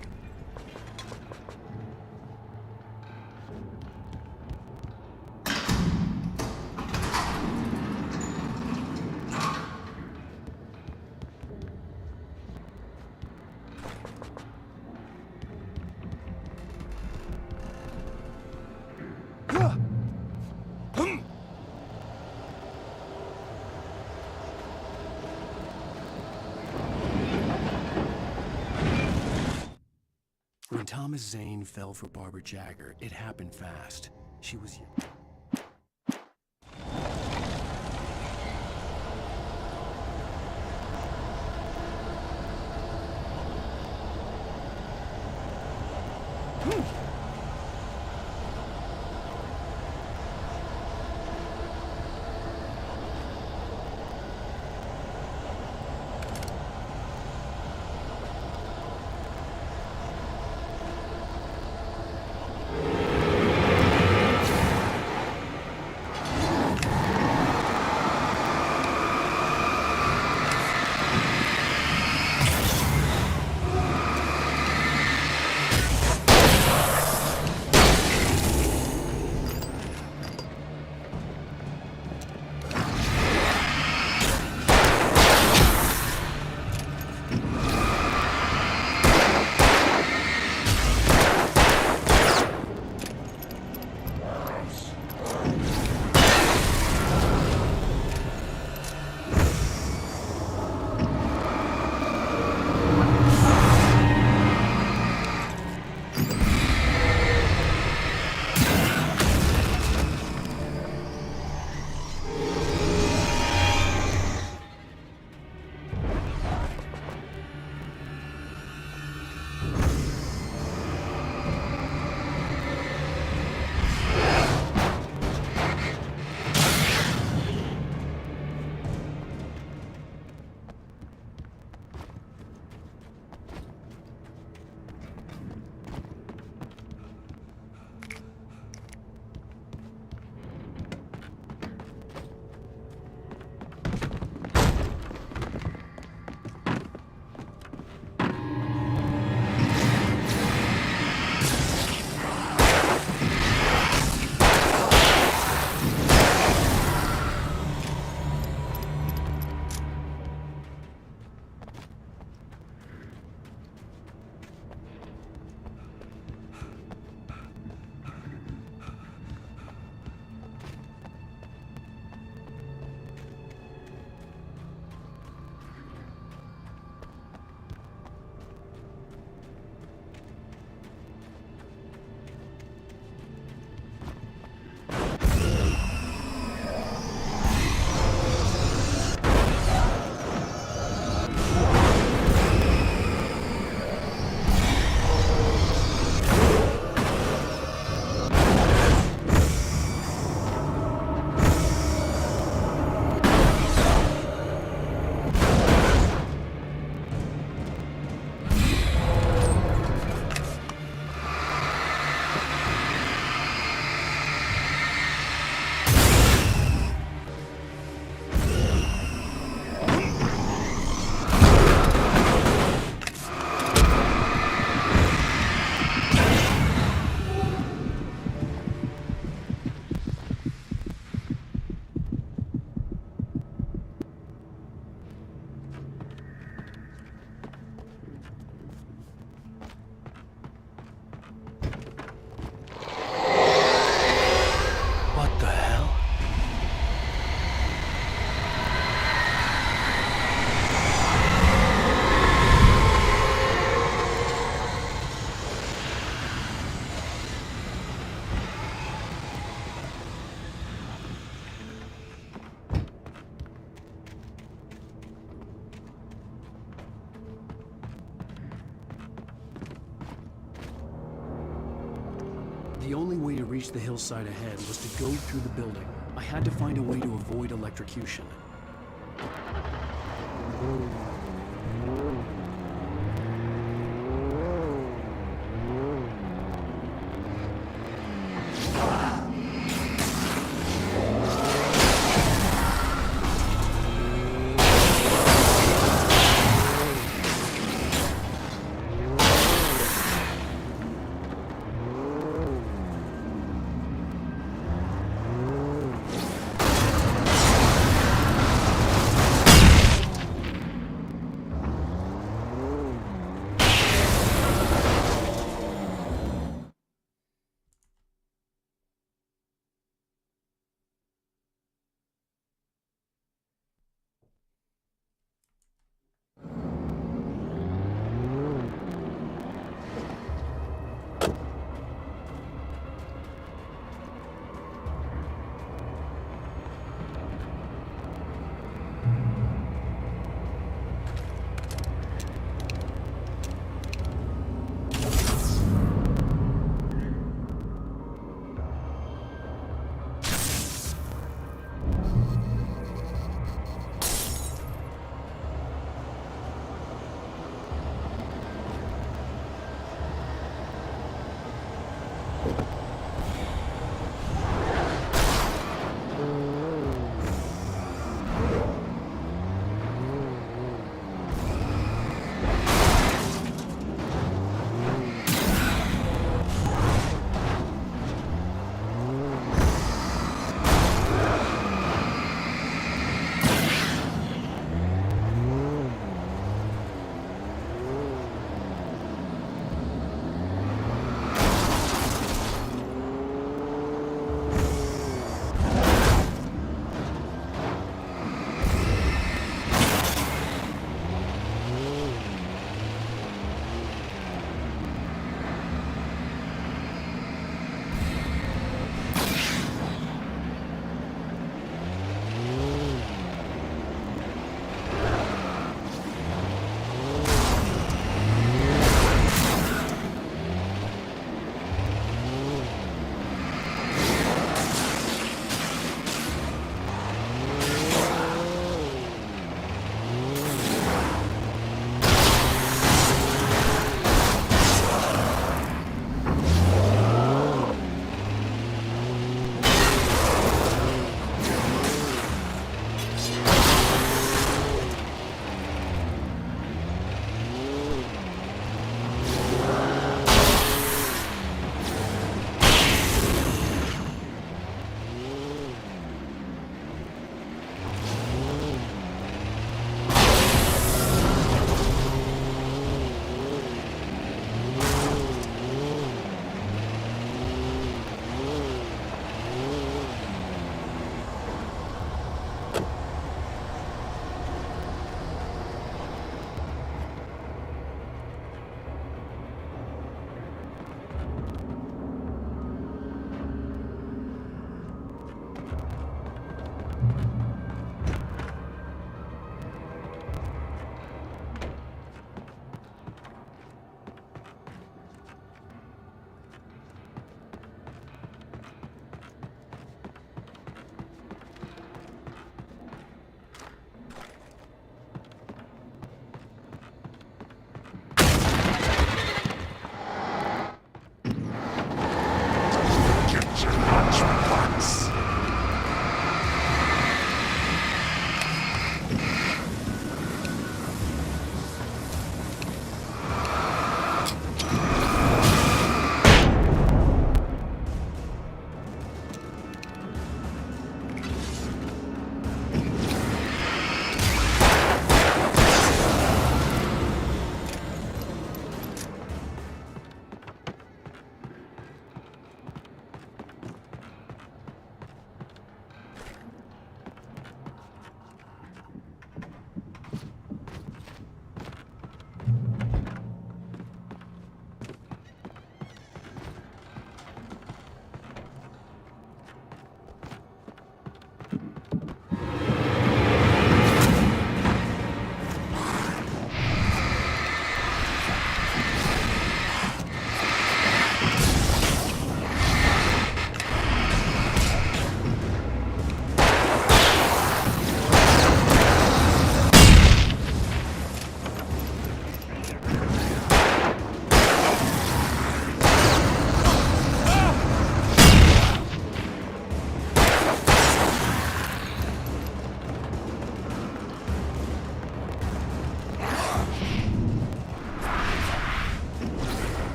When Thomas Zane fell for Barbara Jagger, it happened fast. She was... The only way to reach the hillside ahead was to go through the building. I had to find a way to avoid electrocution.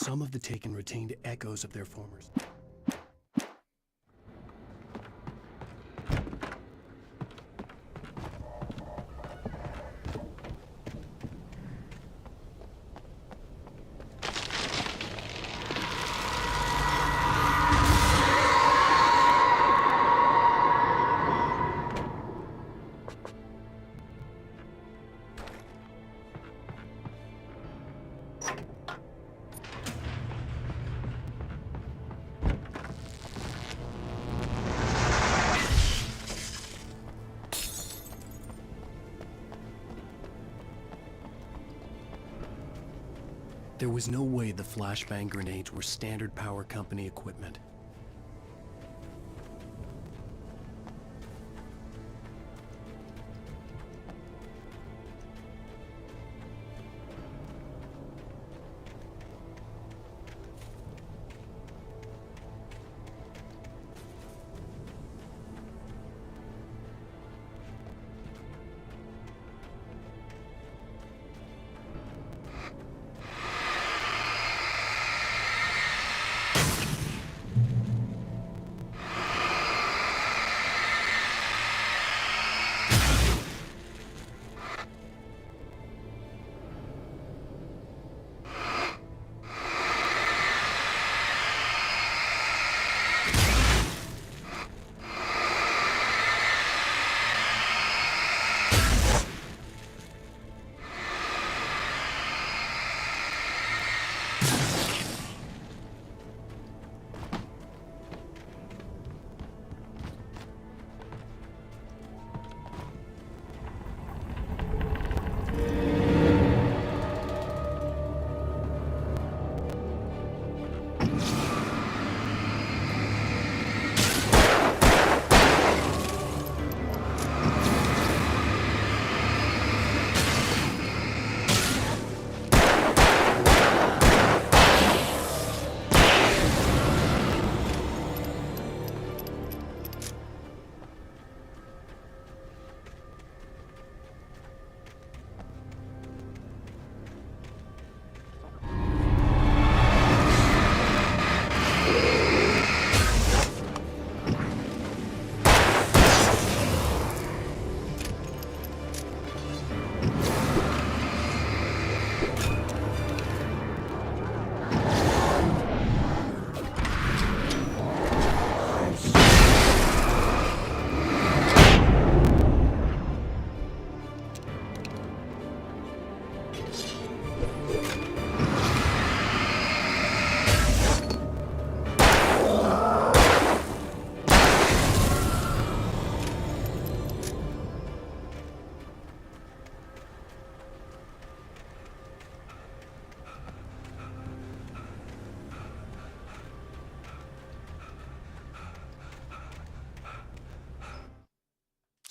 Some of the taken retained echoes of their formers. There was no way the flashbang grenades were standard power company equipment.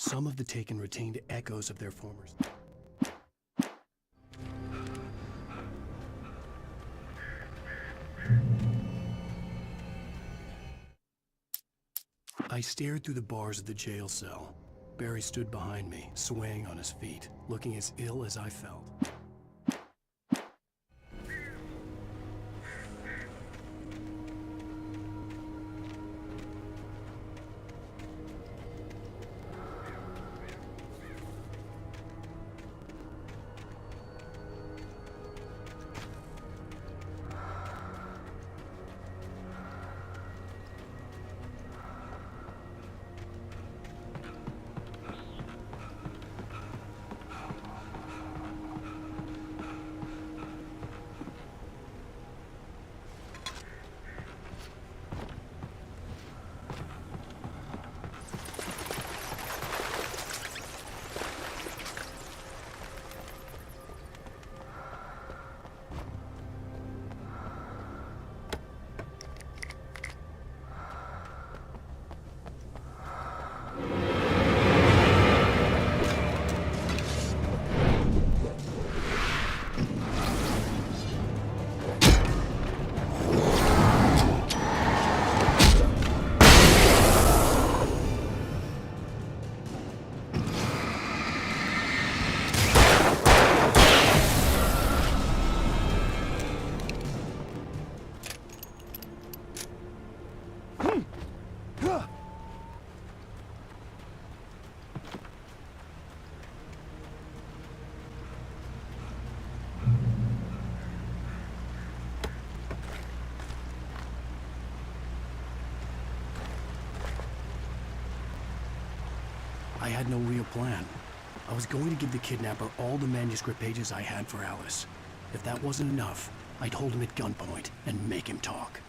Some of the Taken retained echoes of their former... I stared through the bars of the jail cell. Barry stood behind me, swaying on his feet, looking as ill as I felt. I had no real plan. I was going to give the kidnapper all the manuscript pages I had for Alice. If that wasn't enough, I'd hold him at gunpoint and make him talk.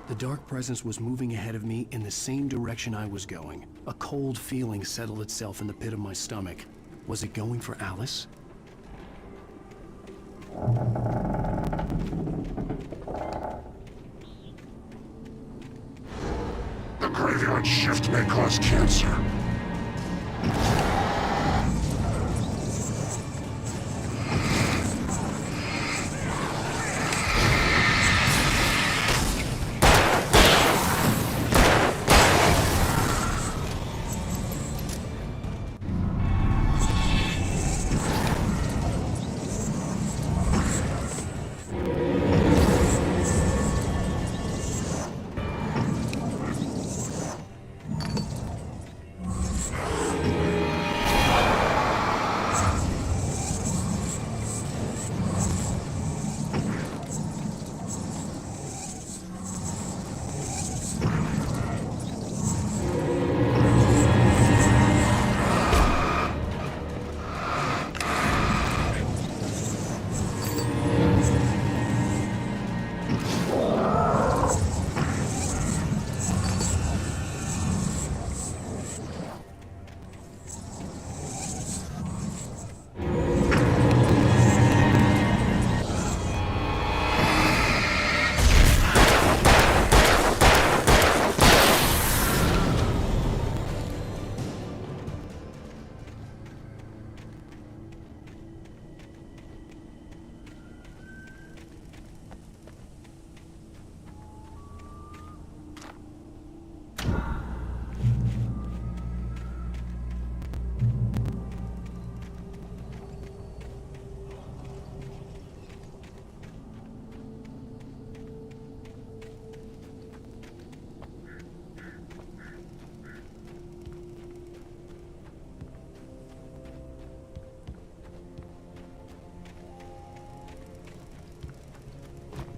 The dark presence was moving ahead of me in the same direction I was going. A cold feeling settled itself in the pit of my stomach. Was it going for Alice? The graveyard shift may cause cancer.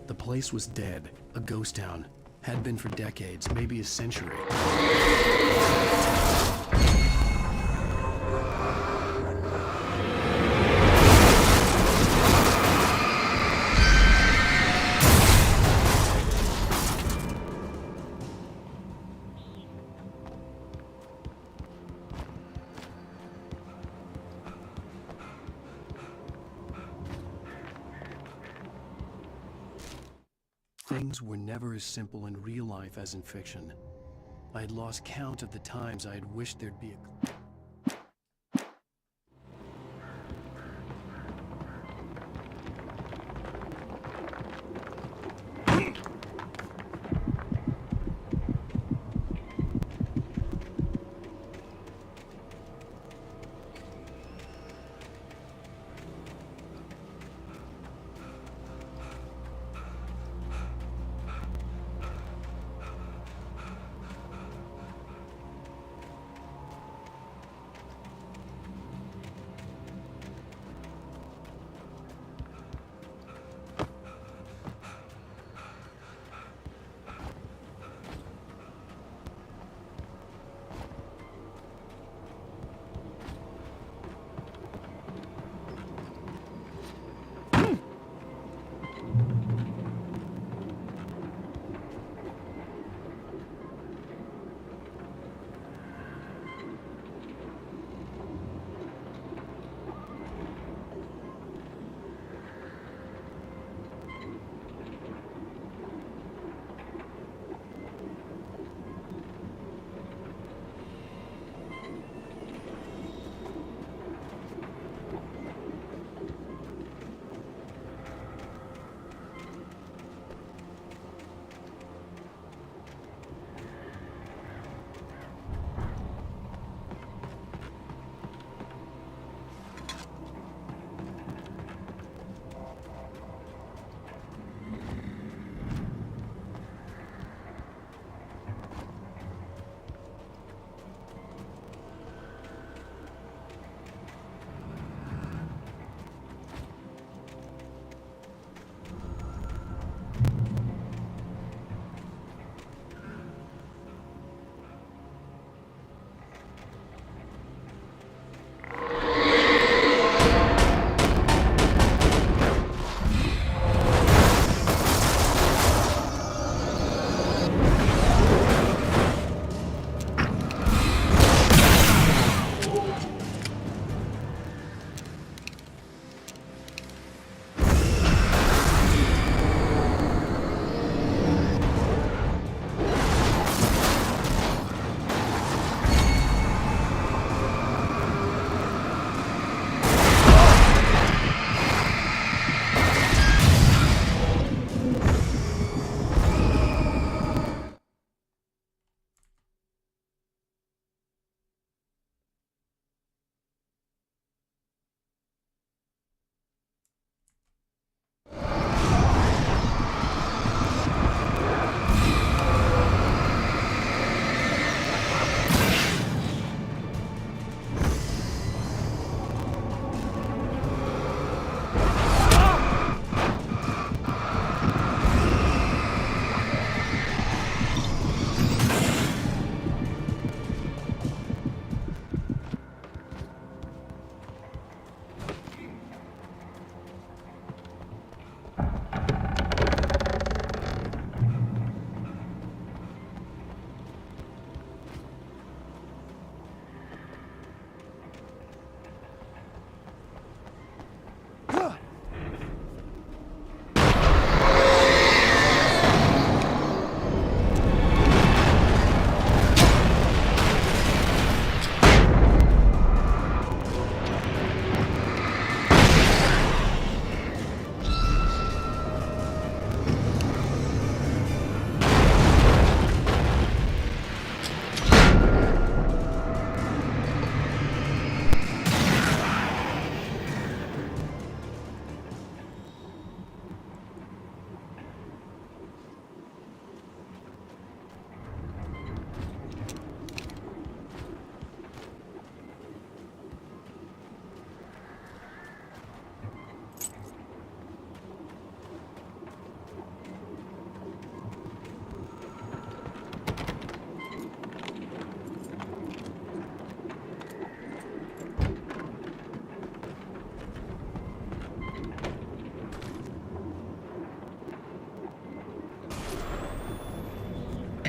The place was dead, a ghost town. Had been for decades, maybe a century. Things were never as simple in real life as in fiction. I had lost count of the times I had wished there'd be a...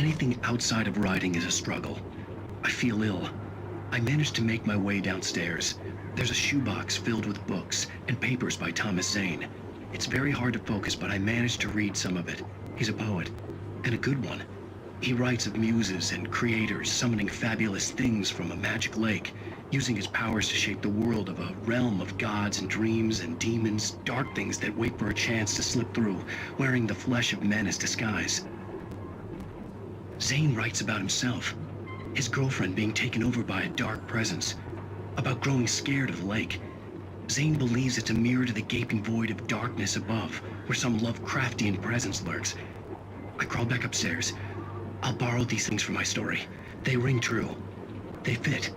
Anything outside of writing is a struggle. I feel ill. I managed to make my way downstairs. There's a shoebox filled with books and papers by Thomas Zane. It's very hard to focus, but I managed to read some of it. He's a poet, and a good one. He writes of muses and creators summoning fabulous things from a magic lake, using his powers to shape the world of a realm of gods and dreams and demons, dark things that wait for a chance to slip through, wearing the flesh of men as disguise. Zane writes about himself, his girlfriend being taken over by a dark presence, about growing scared of the lake. Zane believes it's a mirror to the gaping void of darkness above, where some Lovecraftian presence lurks. I crawl back upstairs. I'll borrow these things for my story. They ring true. They fit.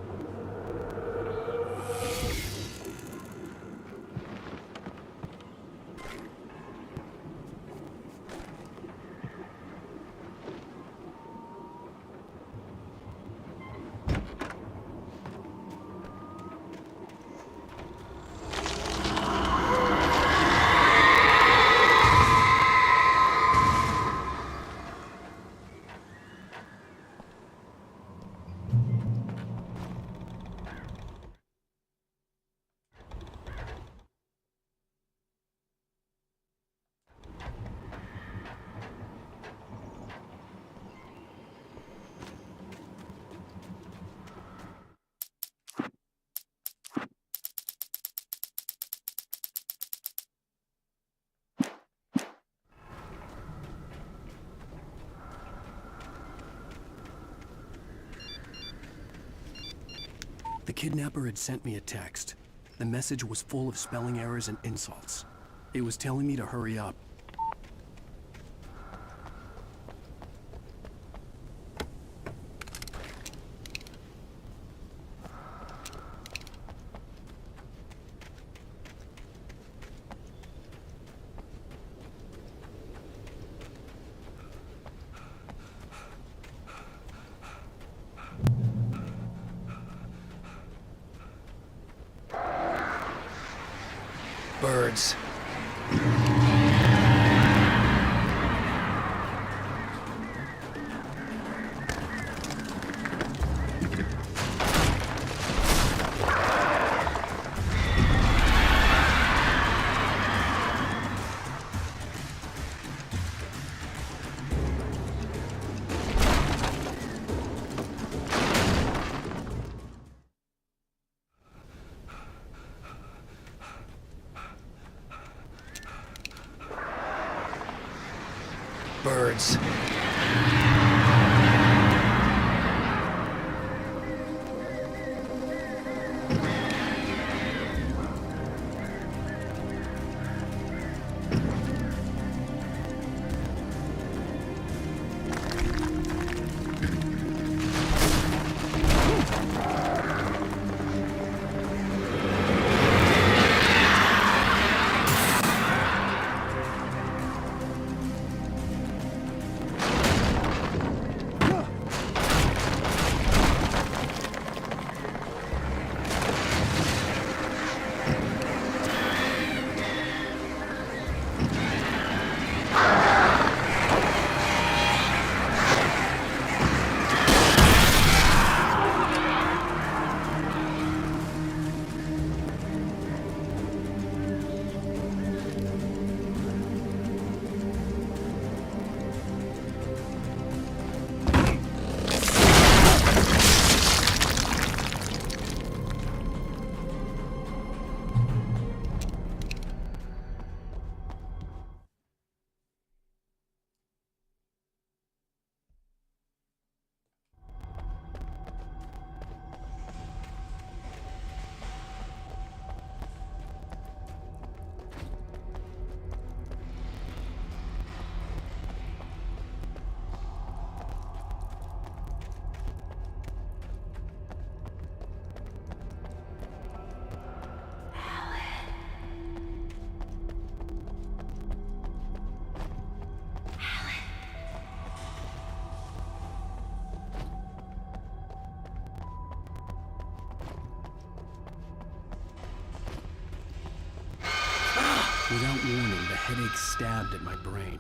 The kidnapper had sent me a text. The message was full of spelling errors and insults. It was telling me to hurry up. Birds. Birds. Without warning, the headache stabbed at my brain.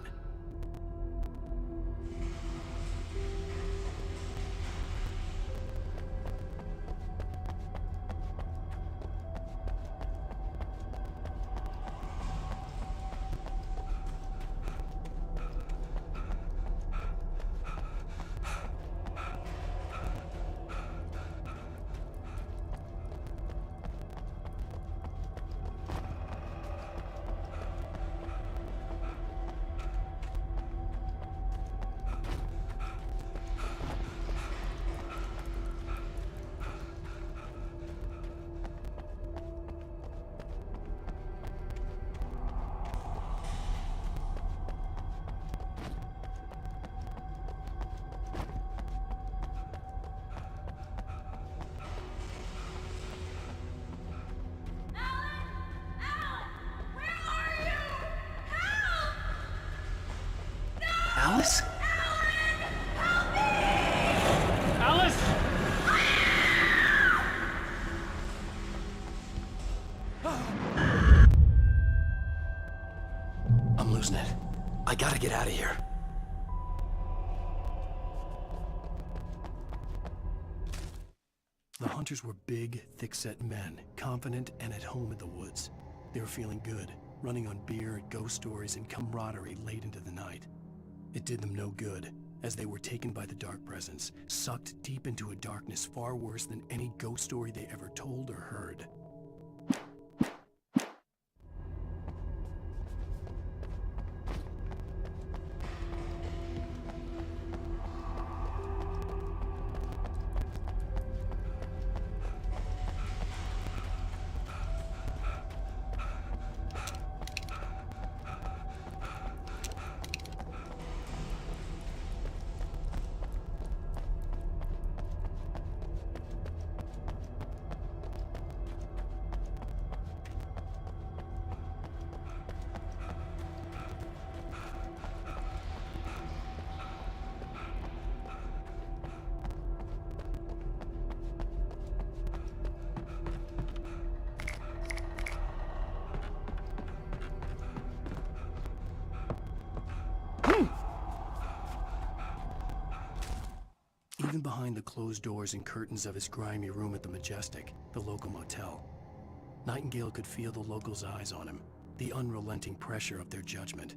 Alice? Alice! I'm losing it. I gotta get out of here. The hunters were big, thick-set men, confident and at home in the woods. They were feeling good, running on beer, ghost stories, and camaraderie late into the night. It did them no good, as they were taken by the dark presence, sucked deep into a darkness far worse than any ghost story they ever told or heard. Even behind the closed doors and curtains of his grimy room at the Majestic, the local motel, Nightingale could feel the locals' eyes on him, the unrelenting pressure of their judgment.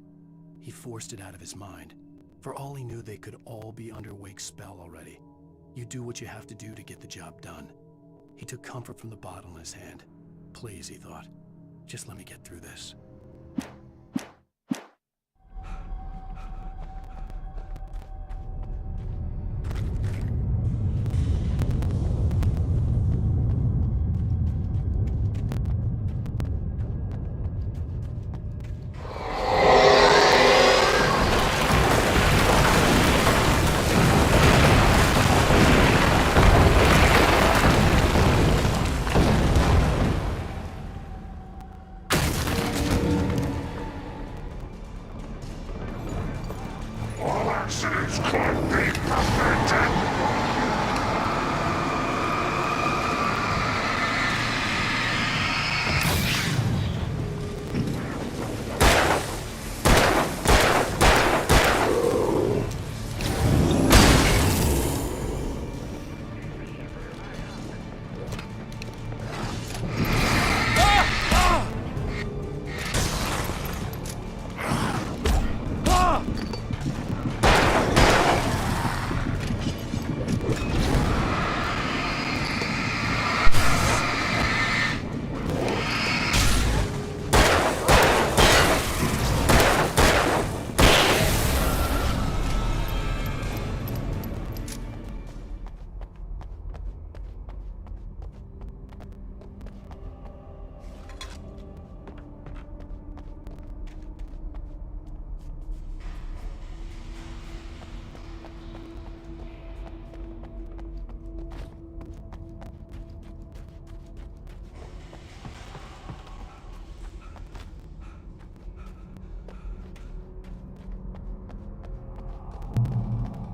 He forced it out of his mind. For all he knew, they could all be under Wake's spell already. You do what you have to do to get the job done. He took comfort from the bottle in his hand. Please, he thought, just let me get through this.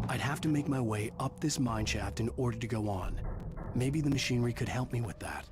I'd have to make my way up this mine shaft in order to go on. Maybe the machinery could help me with that.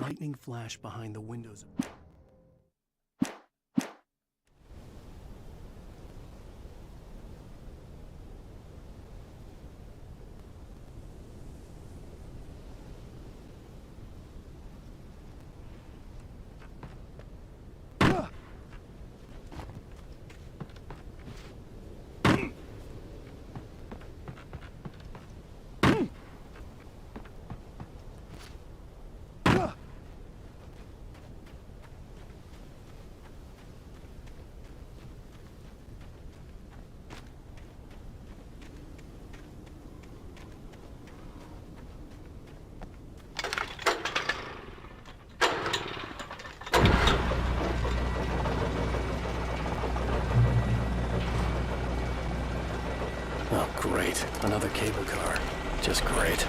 Lightning flashed behind the windows. Oh, great. Another cable car. Just great.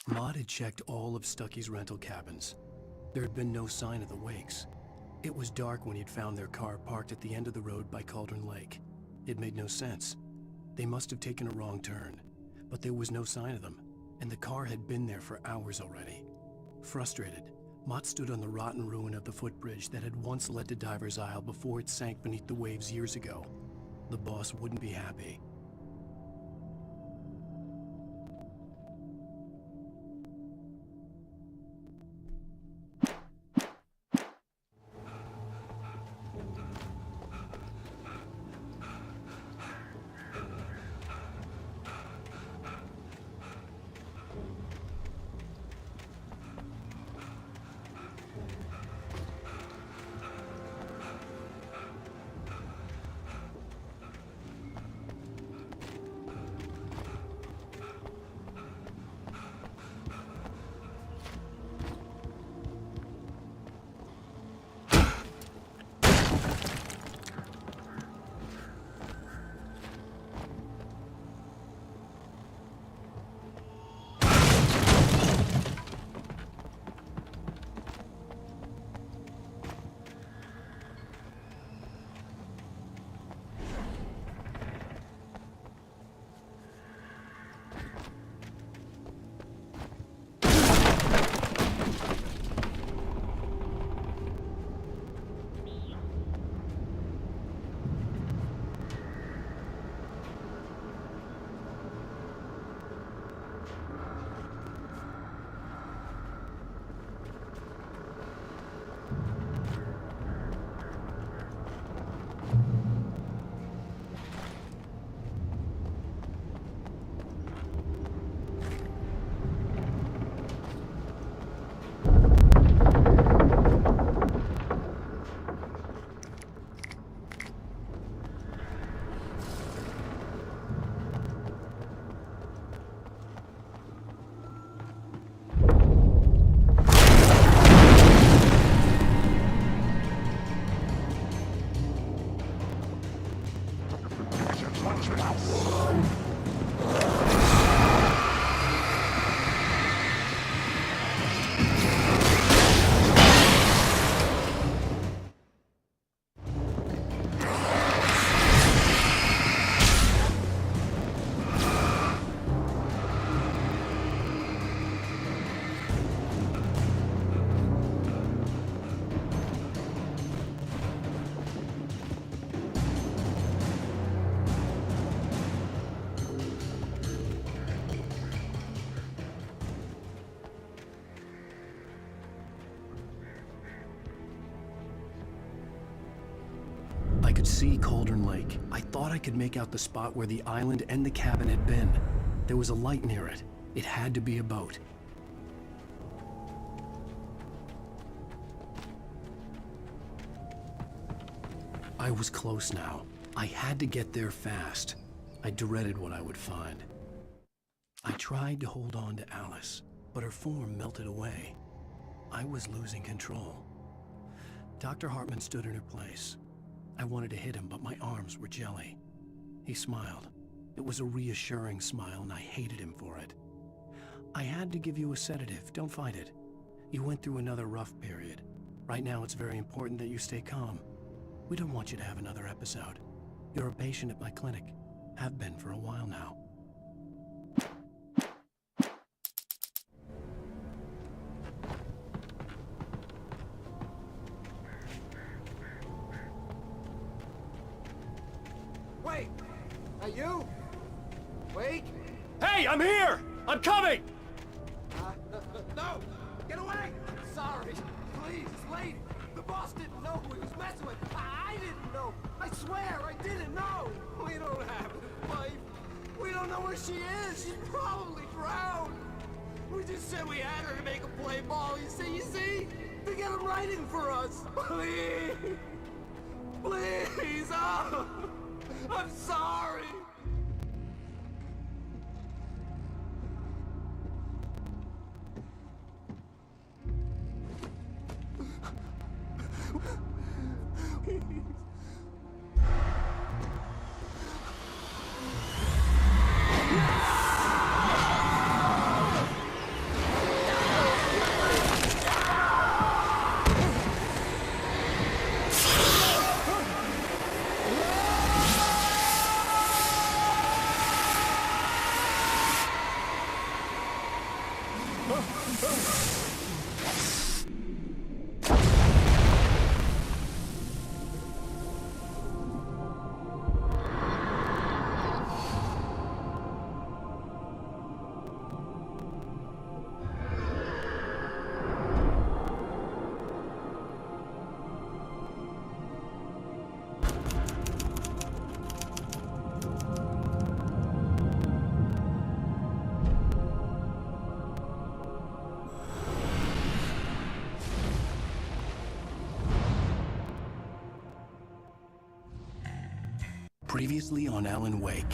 Maud had checked all of Stucky's rental cabins. There had been no sign of the Wakes. It was dark when he'd found their car parked at the end of the road by Cauldron Lake. It made no sense. They must have taken a wrong turn, but there was no sign of them, and the car had been there for hours already. Frustrated, Mott stood on the rotten ruin of the footbridge that had once led to Diver's Isle before it sank beneath the waves years ago. The boss wouldn't be happy. I could see Cauldron Lake. I thought I could make out the spot where the island and the cabin had been. There was a light near it. It had to be a boat. I was close now. I had to get there fast. I dreaded what I would find. I tried to hold on to Alice, but her form melted away. I was losing control. Dr. Hartman stood in her place. I wanted to hit him, but my arms were jelly. He smiled. It was a reassuring smile, and I hated him for it. I had to give you a sedative. Don't fight it. You went through another rough period. Right now, it's very important that you stay calm. We don't want you to have another episode. You're a patient at my clinic. Have been for a while now. Wait! Are you? Wait! Hey, I'm here! I'm coming! No! Get away! Sorry. Please, lady. The boss didn't know who he was messing with. I didn't know. I swear I didn't know. We don't have his wife. We don't know where she is. She's probably drowned. We just said we had her to make a play ball. You see? To get him writing for us. Please. Please. Oh. I'm sorry. Previously on Alan Wake,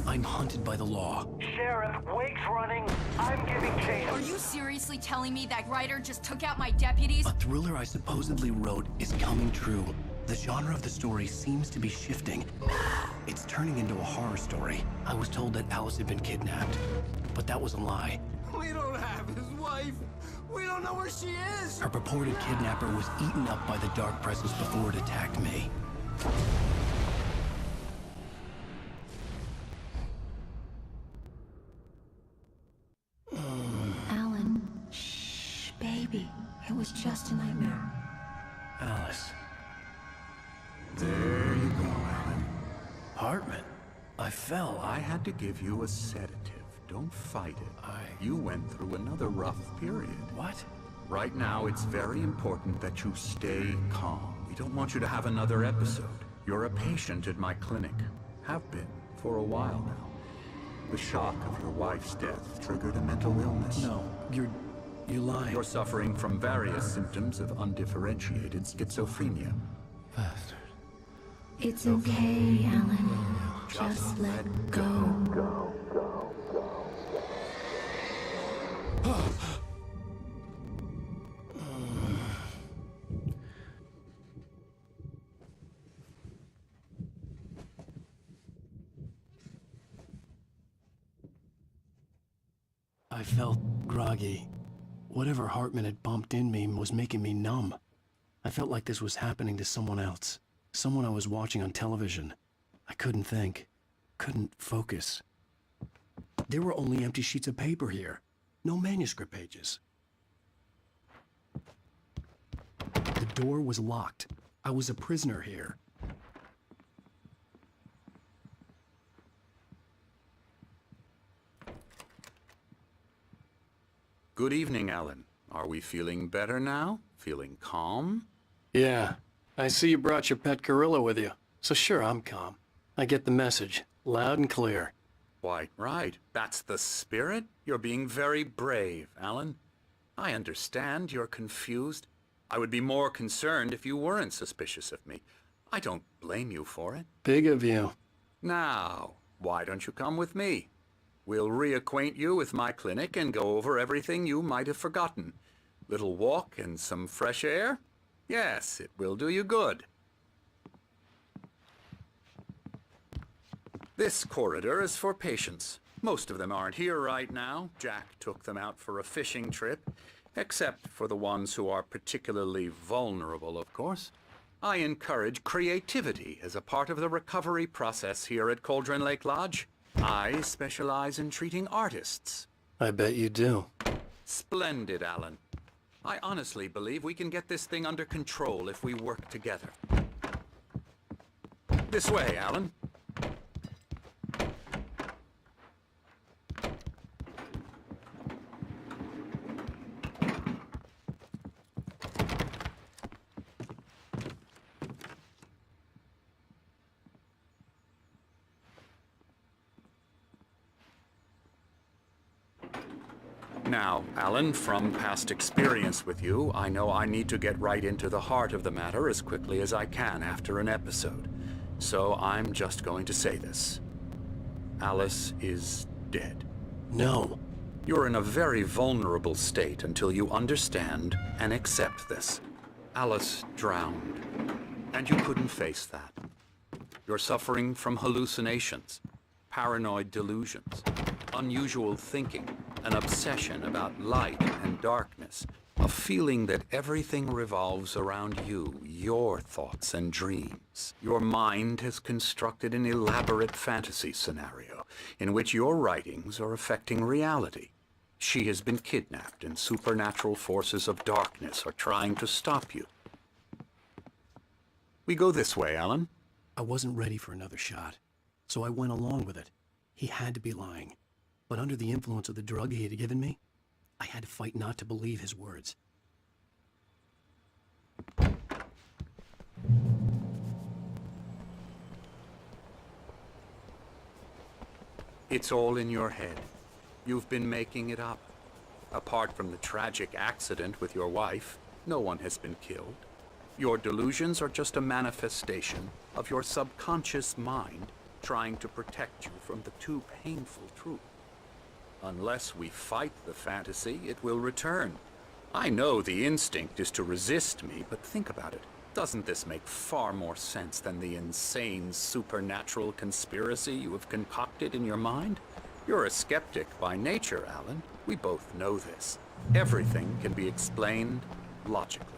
I'm hunted by the law. Sheriff, Wake's running. I'm giving chase. Are you seriously telling me that writer just took out my deputies? A thriller I supposedly wrote is coming true. The genre of the story seems to be shifting. It's turning into a horror story. I was told that Alice had been kidnapped, but that was a lie. We don't have his wife. We don't know where she is. Her purported kidnapper was eaten up by the dark presence before it attacked me. Alan, shh, baby. It was just a nightmare. Alice. There you go, Alan. Hartman, I fell. I had to give you a sedative. Don't fight it. You went through another rough period. What? Right now, it's very important that you stay calm. We don't want you to have another episode. You're a patient at my clinic. Have been for a while now. The shock of your wife's death triggered a mental illness. No, you're lying. You're suffering from various symptoms of undifferentiated schizophrenia. Bastard. It's okay, Alan. Just let go. I felt groggy. Whatever Hartman had bumped in me was making me numb. I felt like this was happening to someone else. Someone I was watching on television. I couldn't think. Couldn't focus. There were only empty sheets of paper here. No manuscript pages. The door was locked. I was a prisoner here. Good evening, Alan. Are we feeling better now? Feeling calm? Yeah. I see you brought your pet gorilla with you. So sure, I'm calm. I get the message. Loud and clear. Quite right. That's the spirit. You're being very brave, Alan. I understand you're confused. I would be more concerned if you weren't suspicious of me. I don't blame you for it. Big of you. Now, why don't you come with me? We'll reacquaint you with my clinic and go over everything you might have forgotten. Little walk and some fresh air? Yes, it will do you good. This corridor is for patients. Most of them aren't here right now. Jack took them out for a fishing trip, except for the ones who are particularly vulnerable, of course. I encourage creativity as a part of the recovery process here at Cauldron Lake Lodge. I specialize in treating artists. I bet you do. Splendid, Alan. I honestly believe we can get this thing under control if we work together. This way, Alan. Now, Alan, from past experience with you, I know I need to get right into the heart of the matter as quickly as I can after an episode. So I'm just going to say this. Alice is dead. No. You're in a very vulnerable state until you understand and accept this. Alice drowned, and you couldn't face that. You're suffering from hallucinations, paranoid delusions, unusual thinking, an obsession about light and darkness, a feeling that everything revolves around you, your thoughts and dreams. Your mind has constructed an elaborate fantasy scenario in which your writings are affecting reality. She has been kidnapped and supernatural forces of darkness are trying to stop you. We go this way, Alan. I wasn't ready for another shot, so I went along with it. He had to be lying. But under the influence of the drug he had given me, I had to fight not to believe his words. It's all in your head. You've been making it up. Apart from the tragic accident with your wife, no one has been killed. Your delusions are just a manifestation of your subconscious mind trying to protect you from the too painful truth. Unless we fight the fantasy, it will return. I know the instinct is to resist me, but think about it. Doesn't this make far more sense than the insane supernatural conspiracy you have concocted in your mind? You're a skeptic by nature, Alan. We both know this. Everything can be explained logically.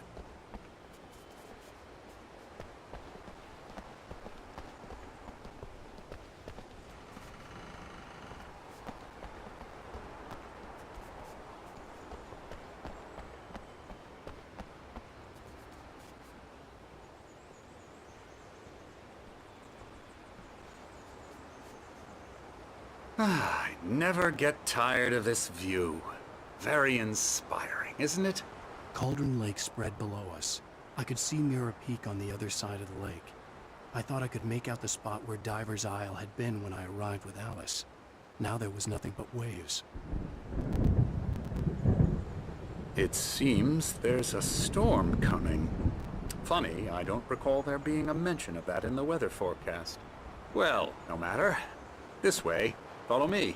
I never get tired of this view. Very inspiring, isn't it? Cauldron Lake spread below us. I could see Mirror Peak on the other side of the lake. I thought I could make out the spot where Diver's Isle had been when I arrived with Alice. Now there was nothing but waves. It seems there's a storm coming. Funny, I don't recall there being a mention of that in the weather forecast. Well, no matter. This way. Follow me.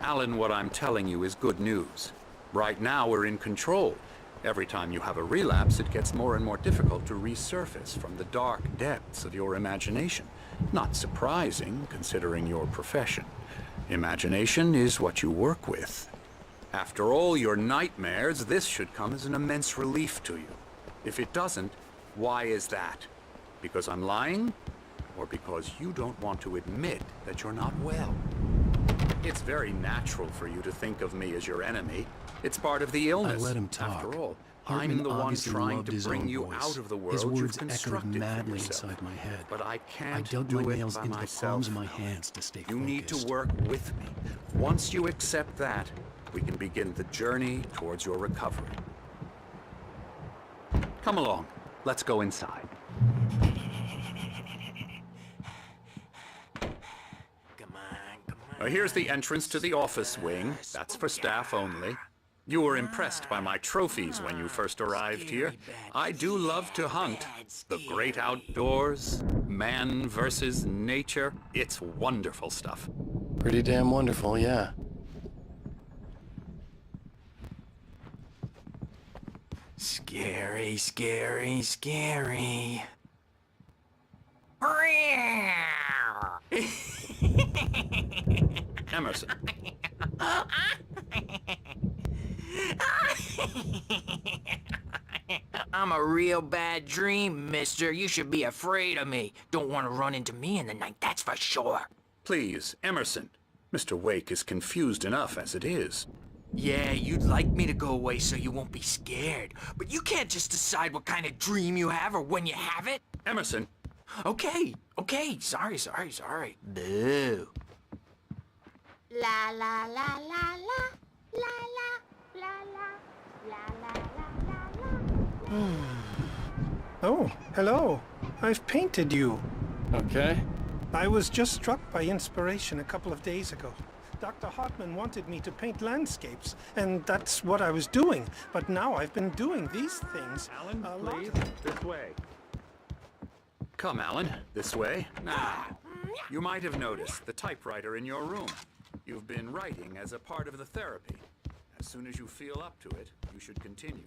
Alan, what I'm telling you is good news. Right now we're in control. Every time you have a relapse, it gets more and more difficult to resurface from the dark depths of your imagination. Not surprising, considering your profession. Imagination is what you work with. After all your nightmares, this should come as an immense relief to you. If it doesn't, why is that? Because I'm lying? Or because you don't want to admit that you're not well? It's very natural for you to think of me as your enemy. It's part of the illness. I let him talk. After all, Hartman I'm the one obviously trying loved to his bring own you voice. out of the world His you've words echoed constructed for madly yourself. inside my head. But I can't I dug do my it nails by into the myself. palms of my hands to stay focused. You need to work with me. Once you accept that, we can begin the journey towards your recovery. Come along. Let's go inside. Here's the entrance to the office wing. That's for staff only. You were impressed by my trophies when you first arrived here. I do love to hunt. The great outdoors, man versus nature. It's wonderful stuff. Pretty damn wonderful, yeah. Scary, scary, scary. Emerson. I'm a real bad dream, mister. You should be afraid of me. Don't want to run into me in the night, that's for sure. Please, Emerson. Mr. Wake is confused enough as it is. Yeah, you'd like me to go away so you won't be scared. But you can't just decide what kind of dream you have or when you have it. Emerson. Okay. Sorry. Boo. La la la la la la la la la la. Oh, hello. I've painted you. Okay. I was just struck by inspiration a couple of days ago. Dr. Hartman wanted me to paint landscapes, and that's what I was doing. But now I've been doing these things. Alan, please, this way. Come, Alan, this way. Now, you might have noticed the typewriter in your room. You've been writing as a part of the therapy. As soon as you feel up to it, you should continue.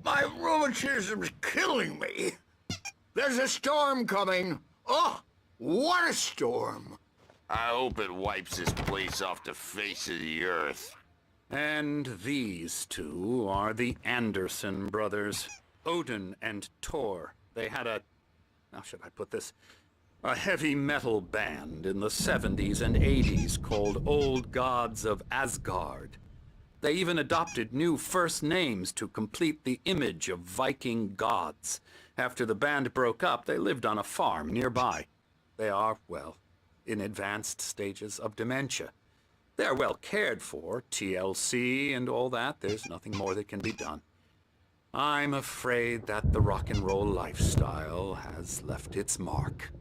My rheumatism's killing me. There's a storm coming. Oh, what a storm. I hope it wipes this place off the face of the earth. And these two are the Anderson brothers, Odin and Thor. They had a, how should I put this, a heavy metal band in the 70s and 80s called Old Gods of Asgard. They even adopted new first names to complete the image of Viking gods. After the band broke up, they lived on a farm nearby. They are, well, in advanced stages of dementia. They're well cared for, TLC and all that. There's nothing more that can be done. I'm afraid that the rock and roll lifestyle has left its mark.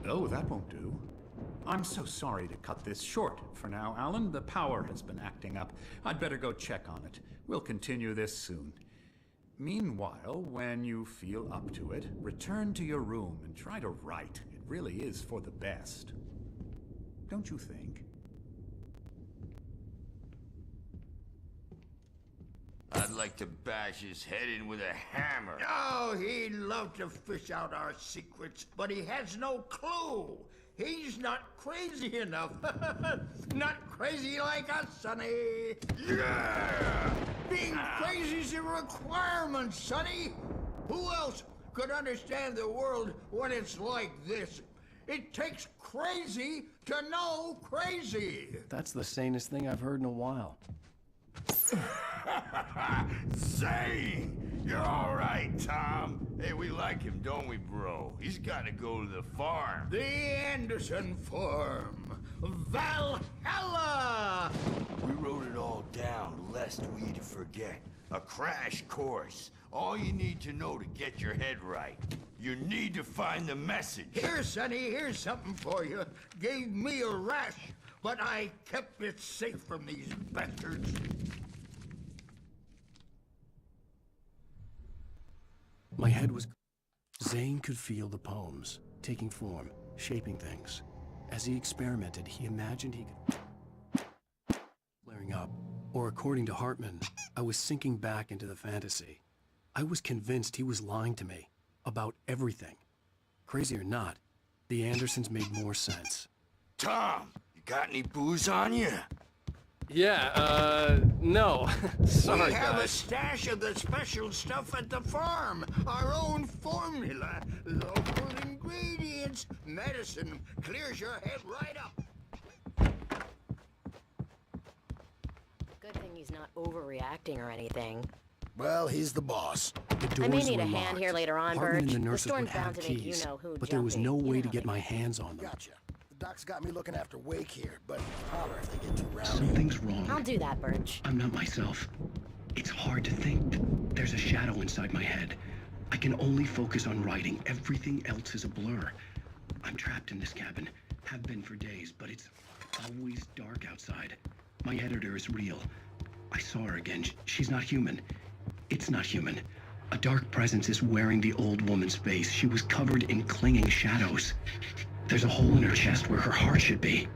Oh, that won't do. I'm so sorry to cut this short for now, Alan. The power has been acting up. I'd better go check on it. We'll continue this soon. Meanwhile, when you feel up to it, return to your room and try to write. It really is for the best. Don't you think? I'd like to bash his head in with a hammer. Oh, he'd love to fish out our secrets, but he has no clue. He's not crazy enough. Not crazy like us, Sonny. Yeah! Being crazy's a requirement, Sonny. Who else could understand the world when it's like this? It takes crazy to know crazy. That's the sanest thing I've heard in a while. Sane! You're all right, Tom. Hey, we like him, don't we, bro? He's got to go to the farm. The Anderson farm. Valhalla! We wrote it all down, lest we forget. A crash course. All you need to know to get your head right. You need to find the message. Here, Sonny, here's something for you. Gave me a rash, but I kept it safe from these bastards. My head was... Zane could feel the poems, taking form, shaping things. As he experimented, he imagined he could... flaring up. Or according to Hartman, I was sinking back into the fantasy. I was convinced he was lying to me. About everything. Crazy or not, the Andersons made more sense. Tom, you got any booze on you? Yeah, no. Sorry, we have guys. a stash of the special stuff at the farm. Our own formula. Local ingredients. Medicine clears your head right up. Good thing he's not overreacting or anything. Well, he's the boss. The I may doors need were a hand locked. here later on, Hartman Birch. and the The nurses storm's would have bound to make keys, you-know-who but there was no jumpy. way You to know get me. my hands on them. Gotcha. The doc's got me looking after Wake here, but holler if they get too rowdy. Something's wrong. I'll do that, Birch. I'm not myself. It's hard to think. There's a shadow inside my head. I can only focus on writing. Everything else is a blur. I'm trapped in this cabin. Have been for days, but it's always dark outside. My editor is real. I saw her again. She's not human. It's not human. A dark presence is wearing the old woman's face. She was covered in clinging shadows. There's a hole in her chest where her heart should be.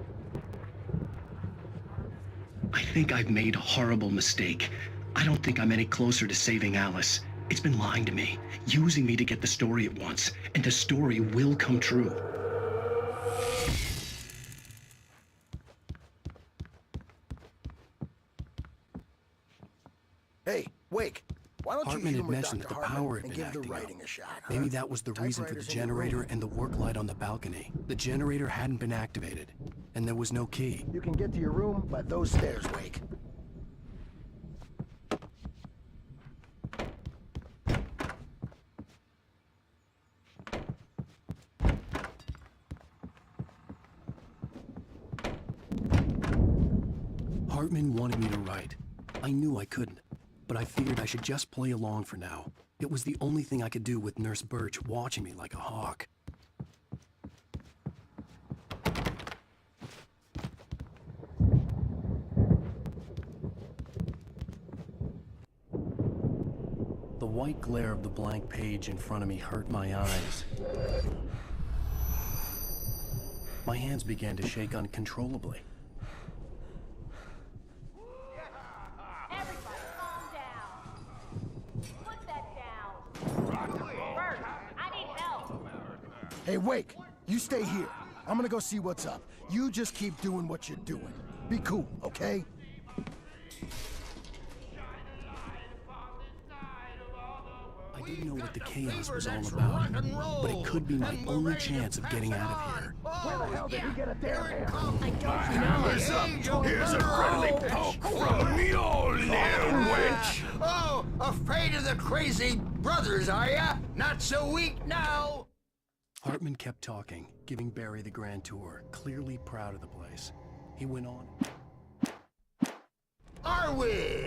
I think I've made a horrible mistake. I don't think I'm any closer to saving Alice. It's been lying to me, using me to get the story it wants, and the story will come true. Hey, Wake. Why don't Hartman you had humor mentioned Dr. that the Hartman power had and been give the acting writing up. a shot, huh? Maybe that was the reason for the Typewriters in your generator room. and the work light on the balcony. The generator hadn't been activated, and there was no key. You can get to your room by those stairs, Wake. Hartman wanted me to write. I knew I couldn't, but I figured I should just play along for now. It was the only thing I could do with Nurse Birch watching me like a hawk. The white glare of the blank page in front of me hurt my eyes. My hands began to shake uncontrollably. Everybody calm down. Put that down. Bert, I need help. Hey, Wake. You stay here. I'm gonna go see what's up. You just keep doing what you're doing. Be cool, okay? I didn't know what the chaos was all about, but it could be my only chance of getting out of here. Where the hell did he get a damn hair? I don't know. Here's a friendly poke from the old little wench. Oh, afraid of the crazy brothers, are ya? Not so weak now. Hartman kept talking, giving Barry the grand tour, clearly proud of the place. He went on. Are we?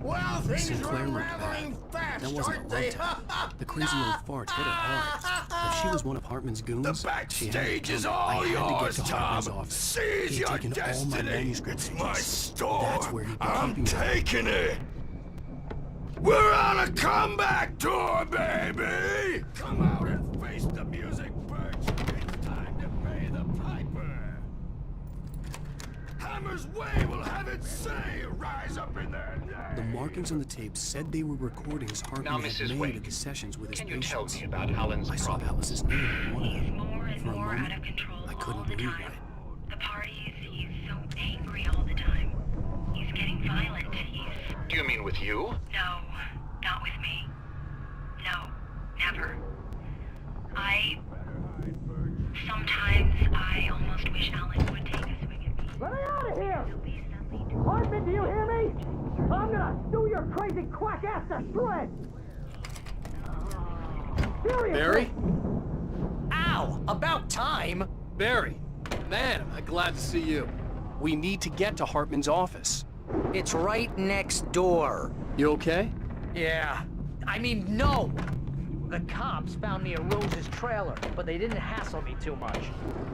Well, things are Sinclair looked unraveling bad. fast, That wasn't a aren't love they? tap. The crazy old fart hit her hard. If she was one of Hartman's goons, The she had backstage to is come. all I had to get yours, to Hartman's Tom. office. Seize He your had taken all my destiny. manuscript It's pages. my store. That's where he'd been I'm keeping them. taking it. We're on a comeback tour, baby. Come out and face the music, Birch. It's time to pay the piper. Hammer's Way will have its say. Rise up in there. The markings on the tape said they were recordings Hartman Now, had Mrs. made Wake, at the sessions with his can you patients. tell me about Alan's I saw problem? Alice's name on one of them. More and For a more moment, out of control I all couldn't the believe time. it. The parties, he's so angry all the time. He's getting violent. Do you mean with you? No, not with me. No, never. Sometimes I almost wish Alan would take a swing at me. Let me out of here! Hartman, do you hear me? I'm gonna stew your crazy quack ass to shreds! Seriously! Barry? Ow! About time! Barry! Man, am I glad to see you. We need to get to Hartman's office. It's right next door. You okay? Yeah. I mean, no! The cops found me at Rose's trailer, but they didn't hassle me too much.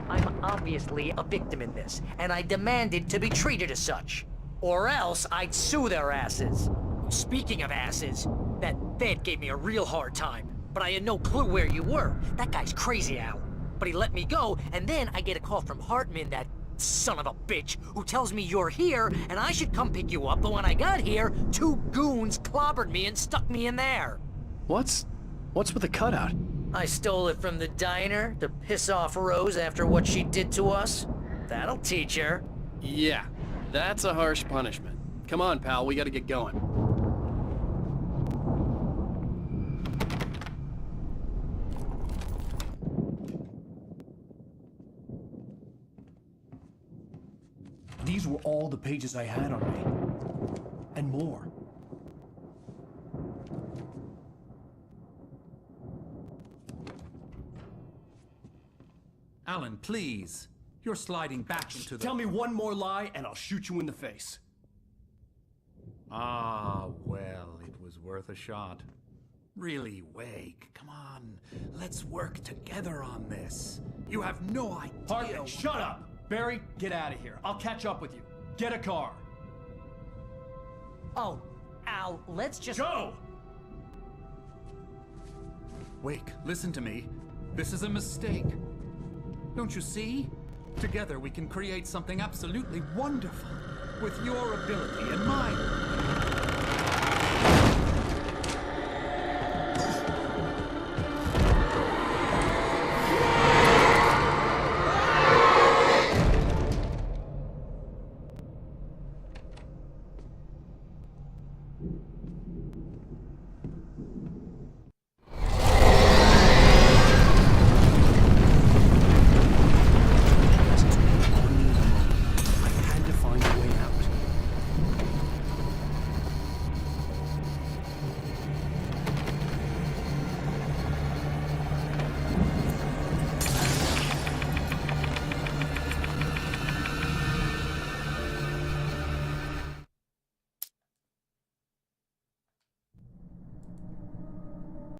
I'm obviously a victim in this, and I demanded to be treated as such. Or else I'd sue their asses. Speaking of asses, that Fed gave me a real hard time, but I had no clue where you were. That guy's crazy, Al. But he let me go, and then I get a call from Hartman, that son of a bitch, who tells me you're here, and I should come pick you up, but when I got here, 2 goons clobbered me and stuck me in there. What's with the cutout? I stole it from the diner to piss off Rose after what she did to us. That'll teach her. Yeah, that's a harsh punishment. Come on, pal, we gotta get going. These were all the pages I had on me. And more. Alan, please. You're sliding back into the... Tell me one more lie and I'll shoot you in the face. Ah, well, it was worth a shot. Really, Wake, come on. Let's work together on this. You have no idea... Hartman, shut up! Barry, get out of here. I'll catch up with you. Get a car. Oh, Al, let's just... Go! Wake, listen to me. This is a mistake. Don't you see? Together we can create something absolutely wonderful. With your ability and mine.